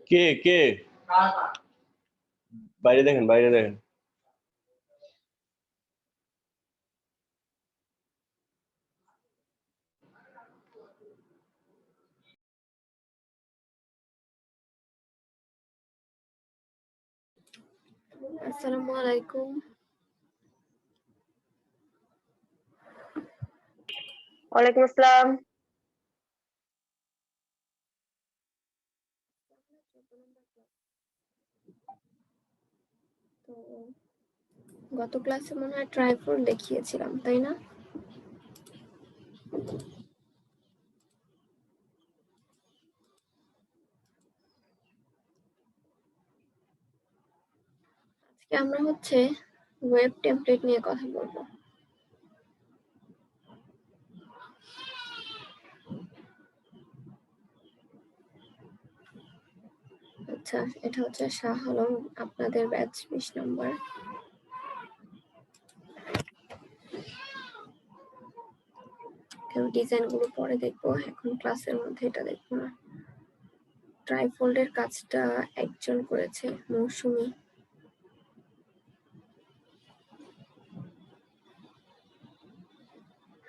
কে কে বাইরে দেখেন, বাইরে দেখেন। আসসালামু আলাইকুম। ওয়ালাইকুম আসসালাম। তো গত ক্লাসে মনে হয় ট্রাইফল দেখিয়েছিলাম, তাই না? আজকে আমরা হচ্ছে ওয়েব টেমপ্লেট নিয়ে কথা বলবো। আচ্ছা, এটা হচ্ছে শাহ আলম, আপনাদের ব্যাচ 20 নম্বর। ডিজাইন গুলো পরে দেখবো, এখন ক্লাসের মধ্যে এটা দেখবো না। ট্রাইফোল্ডের কাজটা একজন করেছে, মৌসুমী।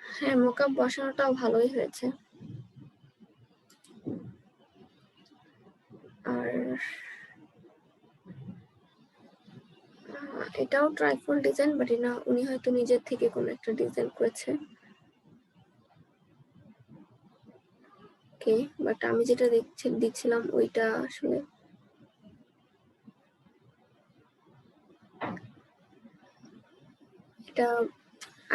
হ্যাঁ, মোকআপ বসানোটাও ভালোই হয়েছে। আর এটাও ট্রাইফোল্ড ডিজাইন, বাট না উনি হয়তো নিজের থেকে কোনো একটা ডিজাইন করেছে। ওকে, বাট আমি যেটা দিচ্ছিলাম ওইটা আসলে এটা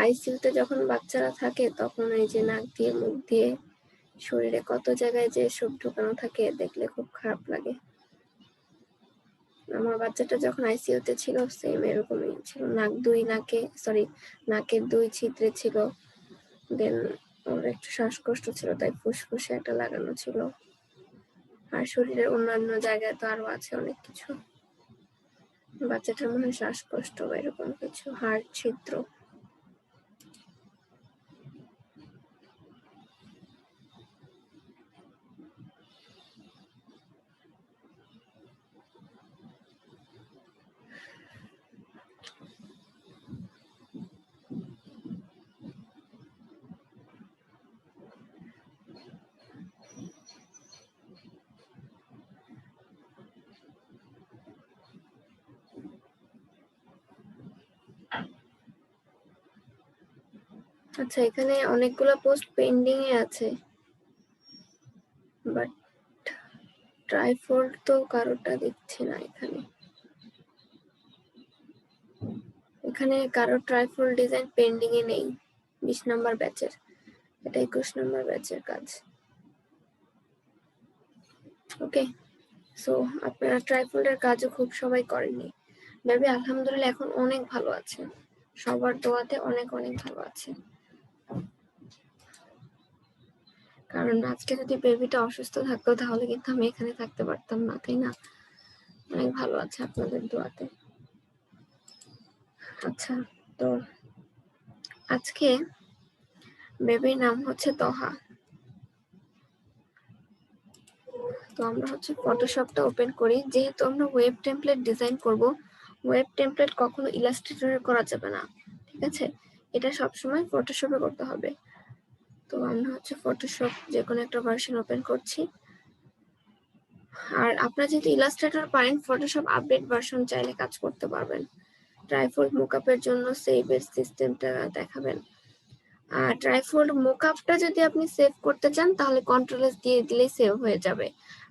আইসিইউতে যখন বাচ্চারা থাকে তখন এই যে নাক দিয়ে মুখ দিয়ে শরীরে কত জায়গায় যে সব ঢোকানো থাকে, দেখলে খুব খারাপ লাগে। আমার বাচ্চাটা যখন আইসিইউতে ছিল সেম এরকমই ছিল, নাকের 2 ছিদ্রে ছিল। দেন ওর একটু শ্বাসকষ্ট ছিল, তাই ফুসফুসে একটা লাগানো ছিল। আর শরীরের অন্যান্য জায়গায় তো আরো আছে অনেক কিছু। বাচ্চাটার মনে হয় শ্বাসকষ্ট বা এরকম কিছু, হাড় ছিদ্র। আচ্ছা, এখানে অনেকগুলো পোস্ট পেন্ডিং এ আছে, বাট ট্রাইফোল্ড তো কারোটা দিচ্ছে না। এখানে কারো ট্রাইফোল্ড ডিজাইন পেন্ডিং এ নেই 20 নম্বর ব্যাচের। এটা 21 নম্বর ব্যাচের কাজ। ওকে, সো আপনারা ট্রাইফোল্ডের কাজও খুব সবাই করেননি। বেবি আলহামদুলিল্লাহ এখন অনেক ভালো আছে, সবার দোয়াতে অনেক অনেক ভালো আছে। কারণ আজকে যদি বেবিটা অসুস্থ থাকতো তাহলে কিন্তু আমি এখানে থাকতে পারতাম না, তাই না? অনেক ভালো আছে আপনাদের দোয়াতে। আচ্ছা, তো আজকে বেবির নাম হচ্ছে তহা। তো আমরা হচ্ছে ফটোশপটা ওপেন করি। যেহেতু আমরা ওয়েব টেমপ্লেট ডিজাইন করব, ওয়েব টেমপ্লেট কখনো ইলাস্ট্রেটরে করা যাবে না, ঠিক আছে? এটা সবসময় ফটোশপে করতে হবে। তো আমরা হচ্ছে ফটোশপ যে কোনো একটা ভার্সন ওপেন করছি। আর আপনারা যদি ইলাস্ট্রেটর পারেন, ফটোশপ আপডেট ভার্সন চাইলে কাজ করতে পারবেন। ট্রাইফোল্ড মোকআপের জন্য সেভের সিস্টেমটা দেখাবেন। আর ট্রাইফোল্ড মোকআপটা যদি আপনি সেভ করতে চান তাহলে কন্ট্রোল এস দিয়ে দিলেই সেভ হয়ে যাবে।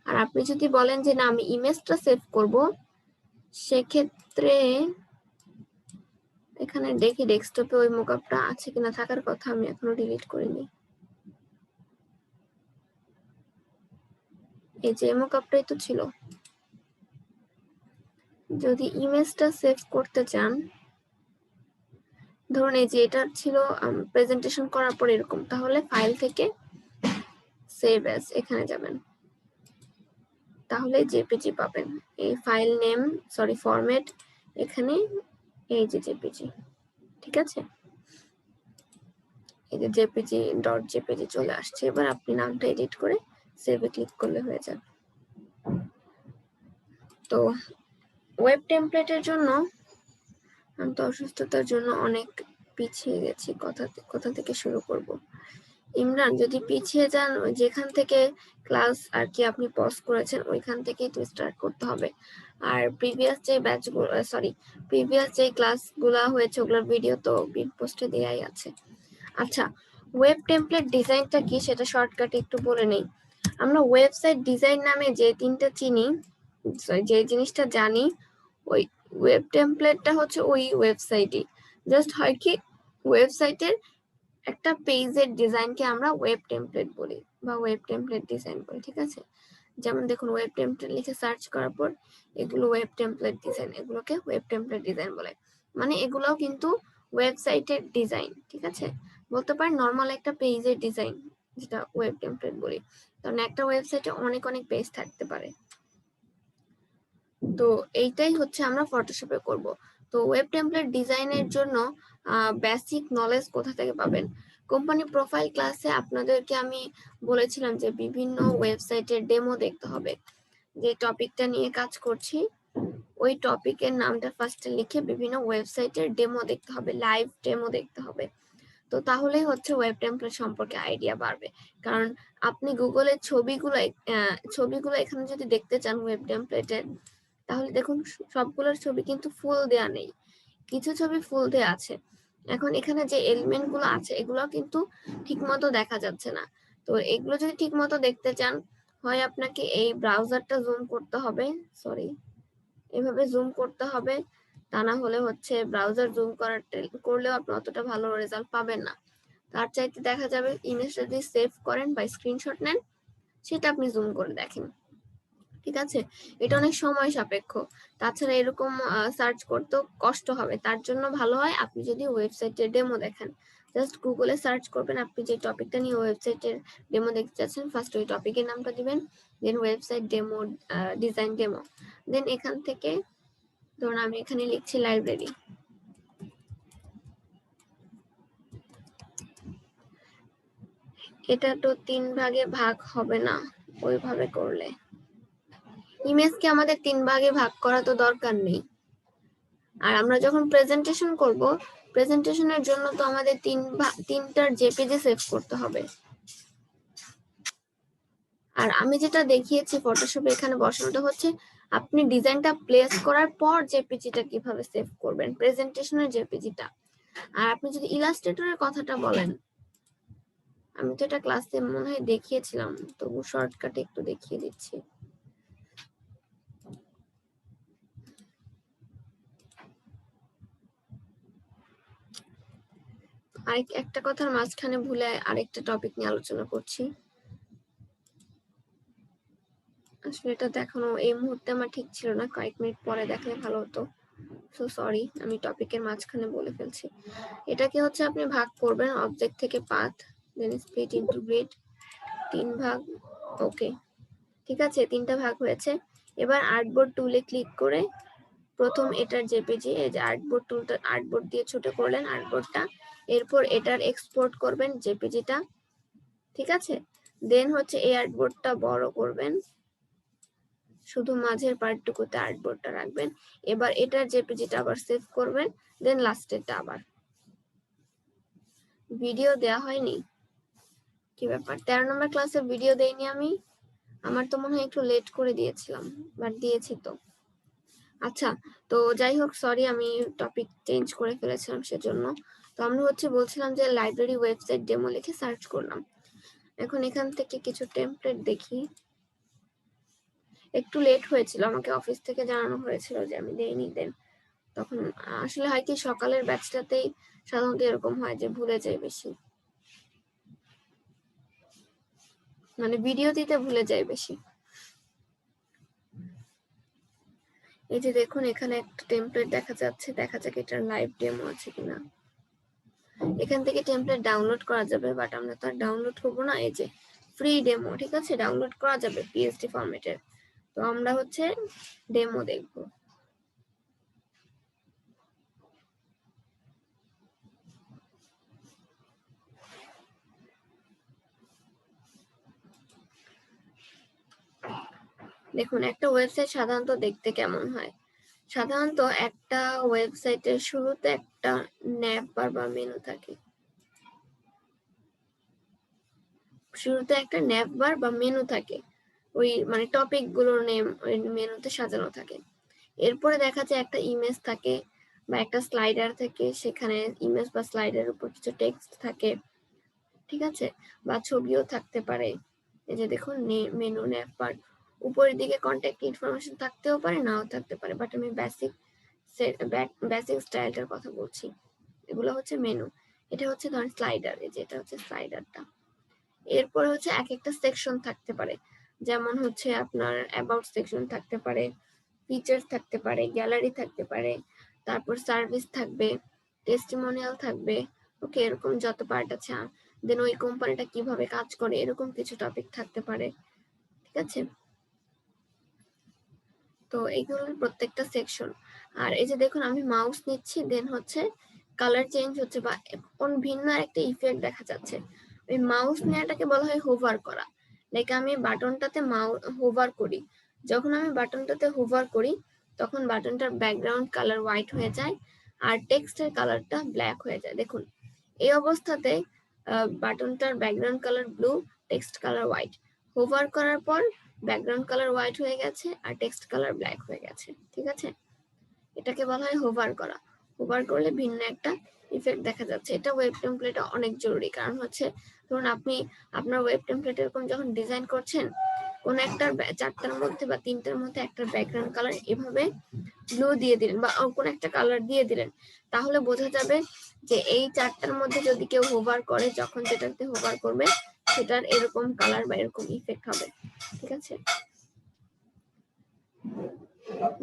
আর আপনি যদি বলেন যে না আমি ইমেজটা সেভ করব, সেক্ষেত্রে এখানে দেখি ডেস্কটপে ওই মোকআপটা আছে কিনা। থাকার কথা, আমি এখনো ডিলিট করিনি। এই যে মোকআপটাই তো ছিল। যদি ইমেজটা সেভ করতে চান, ধরুন এই যে এটা ছিল প্রেজেন্টেশন করার পর এরকম, তাহলে ফাইল থেকে সেভ অ্যাজ এখানে যাবেন, তাহলে জেপিজি পাবেন। এই ফাইল নেম ফরম্যাট এখানে এই যে জেপিজি, ঠিক আছে? এই যে জেপিজি চলে আসছে। এবার আপনি নামটা এডিট করে সেভে ক্লিক করলে হয়ে যাবে। তো ওয়েব টেমপ্লেটের জন্য আমি তো অসুস্থতার জন্য অনেক পিছিয়ে গেছি, কোথা থেকে শুরু করব। ইমরান, যদি পিছিয়ে যান যেখান থেকে ক্লাস আর কি আপনি পজ করেছেন ওইখান থেকেই তো স্টার্ট করতে হবে। আর প্রিভিয়াস যে ক্লাসগুলো হয়েছে ওগুলোর ভিডিও তো বিগ পোস্টে দেয়াই আছে। আচ্ছা, ওয়েব টেমপ্লেট ডিজাইনটা কি সেটা শর্টকাটে একটু বলে নেই। আমরা ওয়েবসাইট ডিজাইন নামে যে তিনটা চিনি, যে জিনিসটা জানি, ওই ওয়েব টেমপ্লেটটা হচ্ছে ওই ওয়েবসাইটই। জাস্ট হয় কি, ওয়েবসাইটের একটা পেজের ডিজাইনকে আমরা ওয়েব টেমপ্লেট বলি বা ওয়েব টেমপ্লেট ডিজাইন বলি, ঠিক আছে? যেমন দেখুন, ওয়েব টেমপ্লেট লিখে সার্চ করার পর এগুলো ওয়েব টেমপ্লেট ডিজাইন, এগুলোকে ওয়েব টেমপ্লেট ডিজাইন বলে। মানে এগুলোও কিন্তু ওয়েবসাইটের ডিজাইন, ঠিক আছে? বলতে পারেন নর্মাল একটা পেজের ডিজাইন, যেটা ওয়েব টেমপ্লেট বলি, কারণ একটা ওয়েবসাইটে অনেক অনেক পেজ থাকতে পারে। তো এইটাই হচ্ছে আমরা ফটোশপে করব। তো ওয়েব টেমপ্লেট ডিজাইনের জন্য বেসিক নলেজ কোথা থেকে পাবেন? কোম্পানি প্রোফাইল ক্লাসে আপনাদেরকে আমি বলেছিলাম যে বিভিন্ন ওয়েবসাইটের ডেমো দেখতে হবে। যে টপিকটা নিয়ে কাজ করছি ওই টপিকের নামটা ফার্স্টে লিখে বিভিন্ন ওয়েবসাইটের ডেমো দেখতে হবে, লাইভ ডেমো দেখতে হবে। তো তাহলেই হচ্ছে ওয়েব টেমপ্লেট সম্পর্কে আইডিয়া বাড়বে। কারণ আপনি গুগলের ছবিগুলো এখানে যদি দেখতে চান ওয়েব টেমপ্লেটের, তাহলে দেখুন সবগুলোর ছবি কিন্তু ফুল দেয়া নেই, কিছু ছবি ফুল দেয়া আছে। এখন এখানে যে এলিমেন্ট গুলো আছে এগুলো কিন্তু ঠিক মতো দেখা যাচ্ছে না। তো এগুলো যদি ঠিক মতো দেখতে চান, হয় আপনাকে এই ব্রাউজারটা জুম করতে হবে, এভাবে জুম করতে হবে, তা না হলে হচ্ছে ব্রাউজার জুম করলেও আপনি অতটা ভালো রেজাল্ট পাবেন না। তার চাইতে দেখা যাবে ইমেজটা যদি সেভ করেন বা স্ক্রিনশট নেন, সেটা আপনি জুম করে দেখেন, ঠিক আছে? এটা অনেক সময় সাপেক্ষ। তাছাড়া এরকম সার্চ করতেও কষ্ট হবে। তার জন্য ভালো হয় আপনি যদি ওয়েবসাইটের ডেমো দেখেন। জাস্ট গুগলে সার্চ করবেন আপনি যে টপিকটা নিয়ে ওয়েবসাইটের ডেমো দেখতে চাচ্ছেন, ফার্স্ট ওই টপিকের নামটা দিবেন, দেন ওয়েবসাইট ডেমো, ডিজাইন ডেমো, দেন এখান থেকে ধরুন আমি এখানে লিখছি লাইব্রেরি। এটা তো 3 ভাগে ভাগ হবে না ওইভাবে করলে। ইমেজকে আমাদের 3 ভাগে ভাগ করা তো দরকার নেই। আর আমরা যখন প্রেজেন্টেশন করব, প্রেজেন্টেশনের জন্য তো আমাদের তিনটার জেপিজি সেভ করতে হবে। আর আমি যেটা দেখিয়েছি ফটোশপে এখানে বসানোটা হচ্ছে আপনি ডিজাইনটা প্লেস করার পর জেপিজিটা কিভাবে সেভ করবেন, প্রেজেন্টেশনের জেপিজিটা। আর আপনি যদি ইলাস্ট্রেটরের কথাটা বলেন, আমি তো এটা ক্লাসে মনে হয় দেখিয়েছিলাম, তবু শর্টকাটে একটু দেখিয়ে দিচ্ছি। একটা কথার মাঝখানে ভুলে আরেকটা টপিক নিয়ে আলোচনা করছি। আসলে এটা দেখানো এই মুহূর্তে আমার ঠিক ছিল না, কয়েক মিনিট পরে দেখলে ভালো হতো। সো সরি, আমি টপিকের মাঝখানে বলে ফেলছি। এটাকে হচ্ছে আপনি ভাগ করবেন অবজেক্ট থেকে পাথ, দেন স্প্লিট ইনটু গ্রিড, 3 ভাগ। ওকে, ঠিক আছে, 3টা ভাগ হয়েছে। এবার আর্টবোর্ড টুলে ক্লিক করে প্রথম এটার জেপিজি, এই যে আর্টবোর্ড টুলটা, আর্টবোর্ড দিয়ে ছোট করলেন আর্টবোর্ডটা, এরপর এটার এক্সপোর্ট করবেন জেপিজিটা, ঠিক আছে? দেন হচ্ছে এই আর্টবোর্ডটা বড় করবেন, শুধু মাঝের পার্টটুকুতে আর্টবোর্ডটা রাখবেন। এবার এটার জেপিজিটা আবার সেভ করবেন, দেন লাস্টেরটা আবার। ভিডিও দেয়া হয়নি, কি ব্যাপার? 13 নম্বর ক্লাসে ভিডিও দেইনি আমি? আমার তো মনে হয় একটু লেট করে দিয়েছিলাম, বাট দিয়েছি তো। আচ্ছা, তো যাই হোক, সরি আমি টপিক চেঞ্জ করে ফেলেছিলাম সেজন্য। তো আমরা হচ্ছে বলছিলাম যে লাইব্রেরি ওয়েবসাইট ডেমো লিখে সার্চ করলাম। এখন এখান থেকে কিছু টেমপ্লেট দেখি। একটু লেট হয়েছিল, আমাকে অফিস থেকে জানানো হয়েছিল যে আমি দেইনি, দেন তখন আসলে হয় কি সকালের ব্যাচটাতেই সাধারণত এরকম হয় যে ভুলে যাই বেশি, মানে ভিডিও দিতে ভুলে যাই বেশি। এই যে দেখুন এখানে একটা টেমপ্লেট দেখা যাচ্ছে, দেখা যাক এটার লাইভ ডেমো আছে কিনা। এখান থেকে টেমপ্লেট ডাউনলোড করা যাবে, বাট আমরা তো আর ডাউনলোড করবো না। এই যে ফ্রি ডেমো, ঠিক আছে, ডাউনলোড করা যাবে পিএসডি ফরম্যাটের। তো আমরা হচ্ছে ডেমো দেখবো। দেখুন একটা ওয়েবসাইট সাধারণত দেখতে কেমন হয়। সাধারণত একটা ওয়েবসাইটের শুরুতে একটা ন্যাভ বার বা মেনু থাকে। শুরুতে একটা ন্যাভ বার বা মেনু থাকে, ওই মানে টপিক গুলোর নেম ওই মেনুতে সাজানো থাকে। এরপরে দেখা যায় একটা ইমেজ থাকে বা একটা স্লাইডার থাকে, সেখানে ইমেজ বা স্লাইডার উপর কিছু টেক্সট থাকে, ঠিক আছে, বা ছবিও থাকতে পারে। এই যে দেখুন মেনু ন্যাভ বার, উপরের দিকে কন্ট্যাক্ট ইনফরমেশন থাকতেও পারে, নাও থাকতে পারে, বাট আমি বেসিক স্টাইলটার কথা বলছি। এগুলো হচ্ছে মেনু। এটা হচ্ছে ধরেন স্লাইডার, এই যে এটা হচ্ছে স্লাইডারটা। এরপরে হচ্ছে এক একটা সেকশন থাকতে পারে, যেমন হচ্ছে আপনার অ্যাবাউট সেকশন থাকতে পারে, ফিচার্স থাকতে পারে, গ্যালারি থাকতে পারে, তারপর সার্ভিস থাকবে, টেস্টিমোনিয়াল থাকবে। ওকে, এরকম যত পার্ট আছে, দেন ওই কোম্পানিটা কিভাবে কাজ করে এরকম কিছু টপিক থাকতে পারে, ঠিক আছে। তো এইগুলোর প্রত্যেকটা সেকশন। আর এই যে দেখুন আমি মাউস নিচ্ছি, দেন হচ্ছে কালার চেঞ্জ হচ্ছে বা ভিন্ন একটা ইফেক্ট দেখা যাচ্ছে। ওই মাউস নেওয়াটাকে বলা হয় হোভার করা। লাইক আমি বাটনটাতে হোভার করি, যখন আমি বাটনটাতে হোভার করি তখন বাটনটার ব্যাকগ্রাউন্ড কালার হোয়াইট হয়ে যায় আর টেক্সটের কালারটা ব্ল্যাক হয়ে যায়। দেখুন এই অবস্থাতে বাটনটার background colour blue, text colour white. Hover করার পর ব্যাকগ্রাউন্ড কালার হোয়াইট হয়ে গেছে আর টেক্সট কালার ব্ল্যাক হয়ে গেছে, ঠিক আছে। এটাকে বলা হয় হোভার করা। হোভার করলে ভিন্ন একটা ইফেক্ট দেখা যাচ্ছে। এটা ওয়েব টেমপ্লেটে অনেক জরুরি, কারণ হচ্ছে ধরুন আপনি আপনার ওয়েব টেমপ্লেট এরকম যখন ডিজাইন করছেন, কোন একটা চারটার মধ্যে বা তিনটার মধ্যে একটা ব্যাকগ্রাউন্ড কালার এভাবে ব্লু দিয়ে দিলেন বা কোন একটা কালার দিয়ে দিলেন, তাহলে বোঝা যাবে যে এই চারটার মধ্যে যদি কেউ হোভার করে, যখন যেটাতে হোভার করবে সেটার এরকম কালার বা এরকম ইফেক্ট হবে, ঠিক আছে।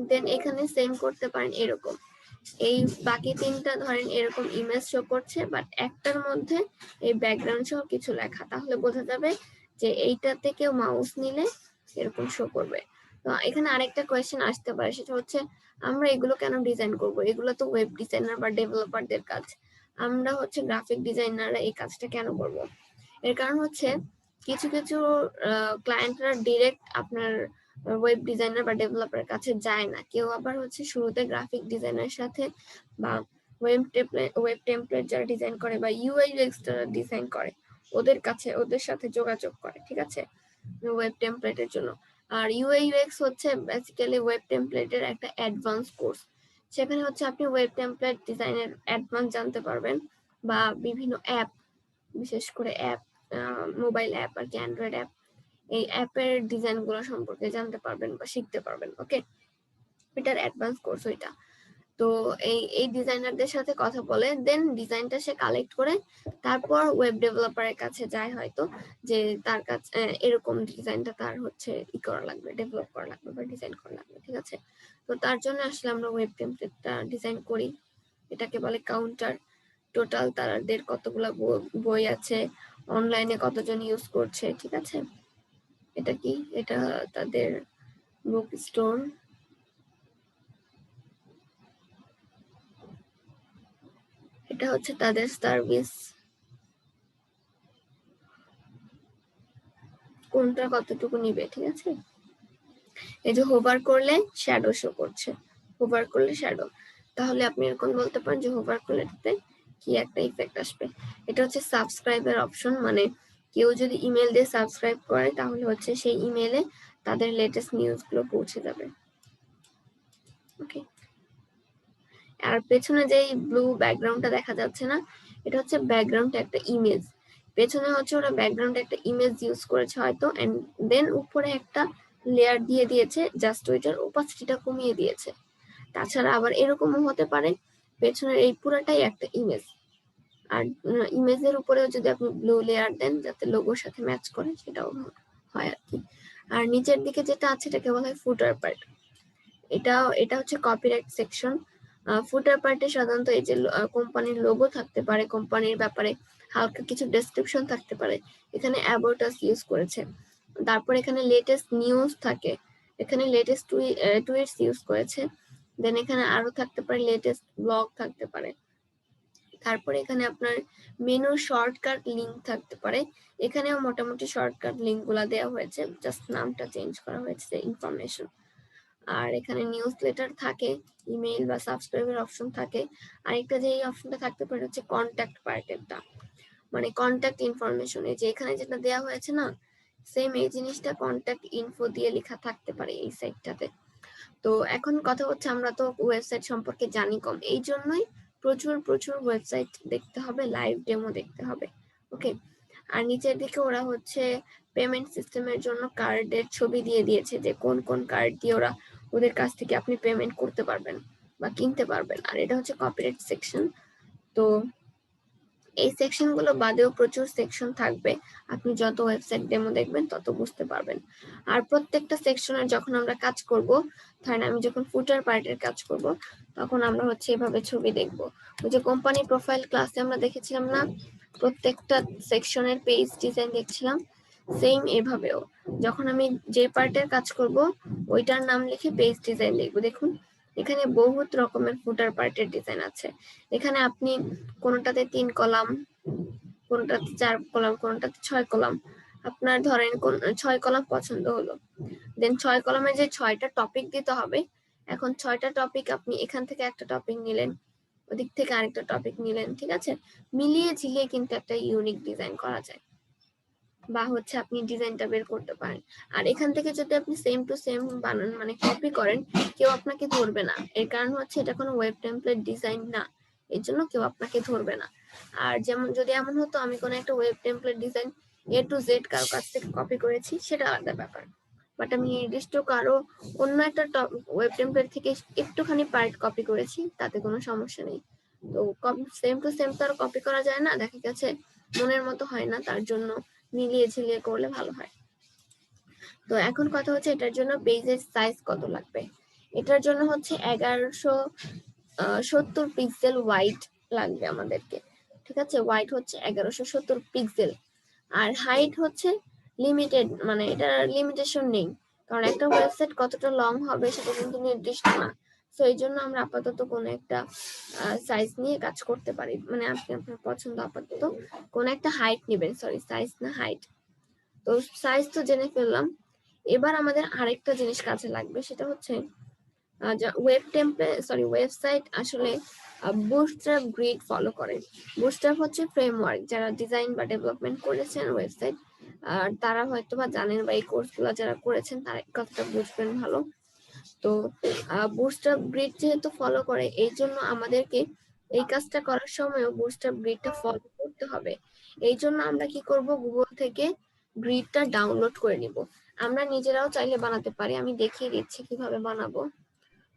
দেন এখানে সেম করতে পারেন এরকম, এই বাকি তিনটা ধরেন এরকম ইমেজ শো করছে, বাট একটার মধ্যে এই ব্যাকগ্রাউন্ড সহ কিছু লেখা, তাহলে বোঝা যাবে যে এইটাতে কেউ মাউস নিলে এরকম শো করবে। তো এখানে আরেকটা কোয়েশ্চেন আসতে পারে, সেটা হচ্ছে আমরা এগুলো কেন ডিজাইন করব? এগুলো তো ওয়েব ডিজাইনার বা ডেভেলপারদের কাজ, আমরা হচ্ছে গ্রাফিক ডিজাইনাররা এই কাজটা কেন করব? এর কারণ হচ্ছে কিছু কিছু ক্লায়েন্টরা ডিরেক্ট আপনার ওয়েব ডিজাইনার বা ডেভেলপারের কাছে যায় না, কেউ আবার হচ্ছে শুরুতে গ্রাফিক ডিজাইনের সাথে বা ওয়েব টেমপ্লেট যারা ডিজাইন করে বা ইউআই ইউএক্স যারা ডিজাইন করে ওদের সাথে যোগাযোগ করে, ঠিক আছে, ওয়েব টেমপ্লেটের জন্য। আর ইউআই ইউএক্স হচ্ছে বেসিক্যালি ওয়েব টেমপ্লেটের একটা অ্যাডভান্স কোর্স। সেখানে হচ্ছে আপনি ওয়েব টেমপ্লেট ডিজাইনের অ্যাডভান্স জানতে পারবেন, বা বিভিন্ন অ্যাপ, বিশেষ করে অ্যাপ, মোবাইল অ্যাপ আর কি, অ্যান্ড্রয়েড অ্যাপ, এই অ্যাপের ডিজাইন গুলো সম্পর্কে জানতে পারবেন বা শিখতে পারবেন। ওকে, এটার অ্যাডভান্স কোর্স ওইটা। তো এই ডিজাইনারদের সাথে কথা বলে দেন ডিজাইনটা সে কালেক্ট করে তারপর ওয়েব ডেভেলপারের কাছে যায়, হয়তো যে তার কাছে এরকম ডিজাইনটা তার হচ্ছে করা লাগবে, ডেভেলপ করা লাগবে বা ডিজাইন করা লাগবে, ঠিক আছে। তো তার জন্য আসলে আমরা ওয়েব টেমপ্লেটটা ডিজাইন করি। এটাকে বলে কাউন্টার। টোটাল তাদের কতগুলা বই আছে, অনলাইনে কতজন ইউজ করছে, ঠিক আছে। এটা কি, এটা তাদের বুক স্টোর। এটা হচ্ছে তাদের সার্ভিস, কোনটা কতটুকু নিবে, ঠিক আছে। এই যে হোভার করলে শ্যাডো শো করছে, হোভার করলে শ্যাডো, তাহলে আপনি এরকম বলতে পারেন যে হোভার করলে এটাতে কি একটা ইফেক্ট আসবে। এটা হচ্ছে সাবস্ক্রাইবের অপশন, মানে কেউ যদি ইমেল দিয়ে সাবস্ক্রাইব করে তাহলে হচ্ছে সেই ইমেলে তাদের লেটেস্ট নিউজ গুলো পৌঁছে যাবে। ওকে, আর পেছনে যে ব্লু ব্যাকগ্রাউন্ডটা দেখা যাচ্ছে না, এটা হচ্ছে ব্যাকগ্রাউন্ড একটা ইমেজ। পেছনে হচ্ছে ওরা ব্যাকগ্রাউন্ড একটা ইমেজ ইউজ করেছে হয়তো, এন্ড দেন উপরে একটা লেয়ার দিয়ে দিয়েছে, জাস্ট ওইটার ওপাসিটিটা কমিয়ে দিয়েছে। তাছাড়া আবার এরকমও হতে পারে পেছনের এই পুরাটাই একটা ইমেজ, আর ইমেজের উপরেও যদি আপনি ব্লু লেয়ার দেন যাতে লোগোর সাথে ম্যাচ করে, সেটাও হয় আর কি। আর নিচের দিকে যেটা আছে এটাকে বলা হয় ফুটার পার্ট। এটা হচ্ছে কপিরাইট সেকশন। ফুটার পার্টে সাধারণত এই যে কোম্পানির লোগো থাকতে পারে, কোম্পানির ব্যাপারে হালকা কিছু ডেসক্রিপশন থাকতে পারে। এখানে অ্যাবাউট আস ইউজ করেছে, তারপর এখানে লেটেস্ট নিউজ থাকে, এখানে লেটেস্ট টুইটস ইউজ করেছে, দেন এখানে আরো থাকতে পারে লেটেস্ট ব্লগ থাকতে পারে, তারপরে এখানে আপনার মেনু শর্টকাট লিঙ্ক থাকতে পারে, এখানেও মোটামুটি শর্টকাট লিঙ্ক গুলা দেওয়া হয়েছে, জাস্ট নামটা চেঞ্জ করা হয়েছে ইনফরমেশন। আর এখানে নিউজ লেটার থাকে, ইমেইল বা সাবস্ক্রাইবের অপশন থাকে। আরেকটা যে অপশনটা থাকতে পারে হচ্ছে কন্ট্যাক্ট পার্টেরটা, মানে কন্ট্যাক্ট ইনফরমেশন, এই যে এখানে যেটা দেওয়া হয়েছে না, সেম এই জিনিসটা কন্ট্যাক্ট ইনফো দিয়ে লেখা থাকতে পারে এই সাইটটাতে। তো এখন কথা হচ্ছে আমরা তো ওয়েবসাইট সম্পর্কে জানি কম, এই জন্যই প্রচুর প্রচুর ওয়েবসাইট দেখতে হবে, লাইভ ডেমো দেখতে হবে। ওকে, আর নিচের দিকে ওরা হচ্ছে পেমেন্ট সিস্টেমের জন্য কার্ডের ছবি দিয়ে দিয়েছে, যে কোন কোন কার্ড দিয়ে ওরা ওদের কাছ থেকে আপনি পেমেন্ট করতে পারবেন বা কিনতে পারবেন। আর এটা হচ্ছে কপিরাইট সেকশন। তো এই সেকশন গুলো বাদেও প্রচুর সেকশন থাকবে, আপনি যত ওয়েবসাইট ডেমো দেখবেন তত বুঝতে পারবেন। আর প্রত্যেকটা সেকশনের যখন আমরা কাজ করব, ধরেন আমি যখন ফুটার পার্টের কাজ করব, তখন আমরা হচ্ছে এভাবে ছবি দেখব। ওই যে কোম্পানি প্রোফাইল ক্লাসে আমরা দেখেছিলাম না, প্রত্যেকটা সেকশনের পেজ ডিজাইন দেখছিলাম, সেম এভাবেও যখন আমি যে পার্টের কাজ করব ওইটার নাম লিখে পেজ ডিজাইন লিখবো। দেখুন এখানে বহুত রকমের ফুটার পার্টের ডিজাইন আছে। এখানে আপনি কোনটাতে 3 কলাম, কোনটাতে 4 কলাম, কোনটাতে 6 কলাম, আপনার ধরেন কোন 6 কলাম পছন্দ হলো, দেন 6 কলামে যে 6টা টপিক দিতে হবে, এখন 6টা টপিক আপনি এখান থেকে একটা টপিক নিলেন, ওদিক থেকে আরেকটা টপিক নিলেন, ঠিক আছে, মিলিয়ে ঝিলিয়ে কিন্তু একটা ইউনিক ডিজাইন করা যায়, বা হচ্ছে আপনি ডিজাইনটা বের করতে পারেন। আর এখান থেকে যদি আপনি সেম টু সেম বানান, মানে কপি করেন, কেউ আপনাকে ধরবে না, এর কারণ হচ্ছে এটা কোনো ওয়েব টেমপ্লেট ডিজাইন না, এর জন্য কেউ আপনাকে ধরবে না। আর যেমন যদি এমন হতো আমি কোনো একটা web template design A to Z কারো কাছ থেকে কপি করেছি, সেটা আলাদা ব্যাপার, বাট আমি নির্দিষ্ট কারো অন্য একটা ওয়েব টেমপ্লেট থেকে একটুখানি পার্ট কপি করেছি, তাতে কোনো সমস্যা নেই। তো সেম টু সেম তো আর কপি করা যায় না, দেখা গেছে মনের মতো হয় না, তার জন্য মিলিয়ে ঝিলিয়ে করলে ভালো হয়। তো এখন কথা হচ্ছে এটার জন্য পেজের সাইজ কত লাগবে। এটার জন্য হচ্ছে 1170 পিক্সেল ওয়াইড লাগবে আমাদেরকে, ঠিক আছে, ওয়াইড হচ্ছে 1170 পিক্সেল। আর হাইট হচ্ছে লিমিটেড, মানে এটার লিমিটেশন নেই, কারণ একটা ওয়েবসাইট কতটা লং হবে সেটা কিন্তু নির্দিষ্ট না। তো এই জন্য আমরা আপাতত কোনো একটা সাইজ নিয়ে কাজ করতে পারি, মানে আপনি আপনার পছন্দ আপাতত কোন একটা হাইট নেবেন, সরি সাইজ না হাইট। তো সাইজ তো জেনে ফেললাম, এবার আমাদের আরেকটা জিনিস কাজে লাগবে, সেটা হচ্ছে ওয়েবসাইট আসলে বুটস্ট্র্যাপ গ্রিড ফলো করে। বুটস্ট্র্যাপ হচ্ছে ফ্রেমওয়ার্ক, যারা ডিজাইন বা ডেভেলপমেন্ট করেছেন ওয়েবসাইট আর তারা হয়তো বা জানেন, বা এই কোর্সগুলো যারা করেছেন তারা এই কথাটা বুঝবেন ভালো। তো বুটস্ট্র্যাপ গ্রিড যেহেতু ফলো করে, এই জন্য আমাদেরকে এই কাজটা করার সময়ও বুটস্ট্র্যাপ গ্রিডটা ফলো করতে হবে। এই জন্য আমরা কি করব, গুগল থেকে গ্রিডটা ডাউনলোড করে নিব। আমরা নিজেরাও চাইলে বানাতে পারি, আমি দেখিয়ে দিচ্ছি কিভাবে বানাবো।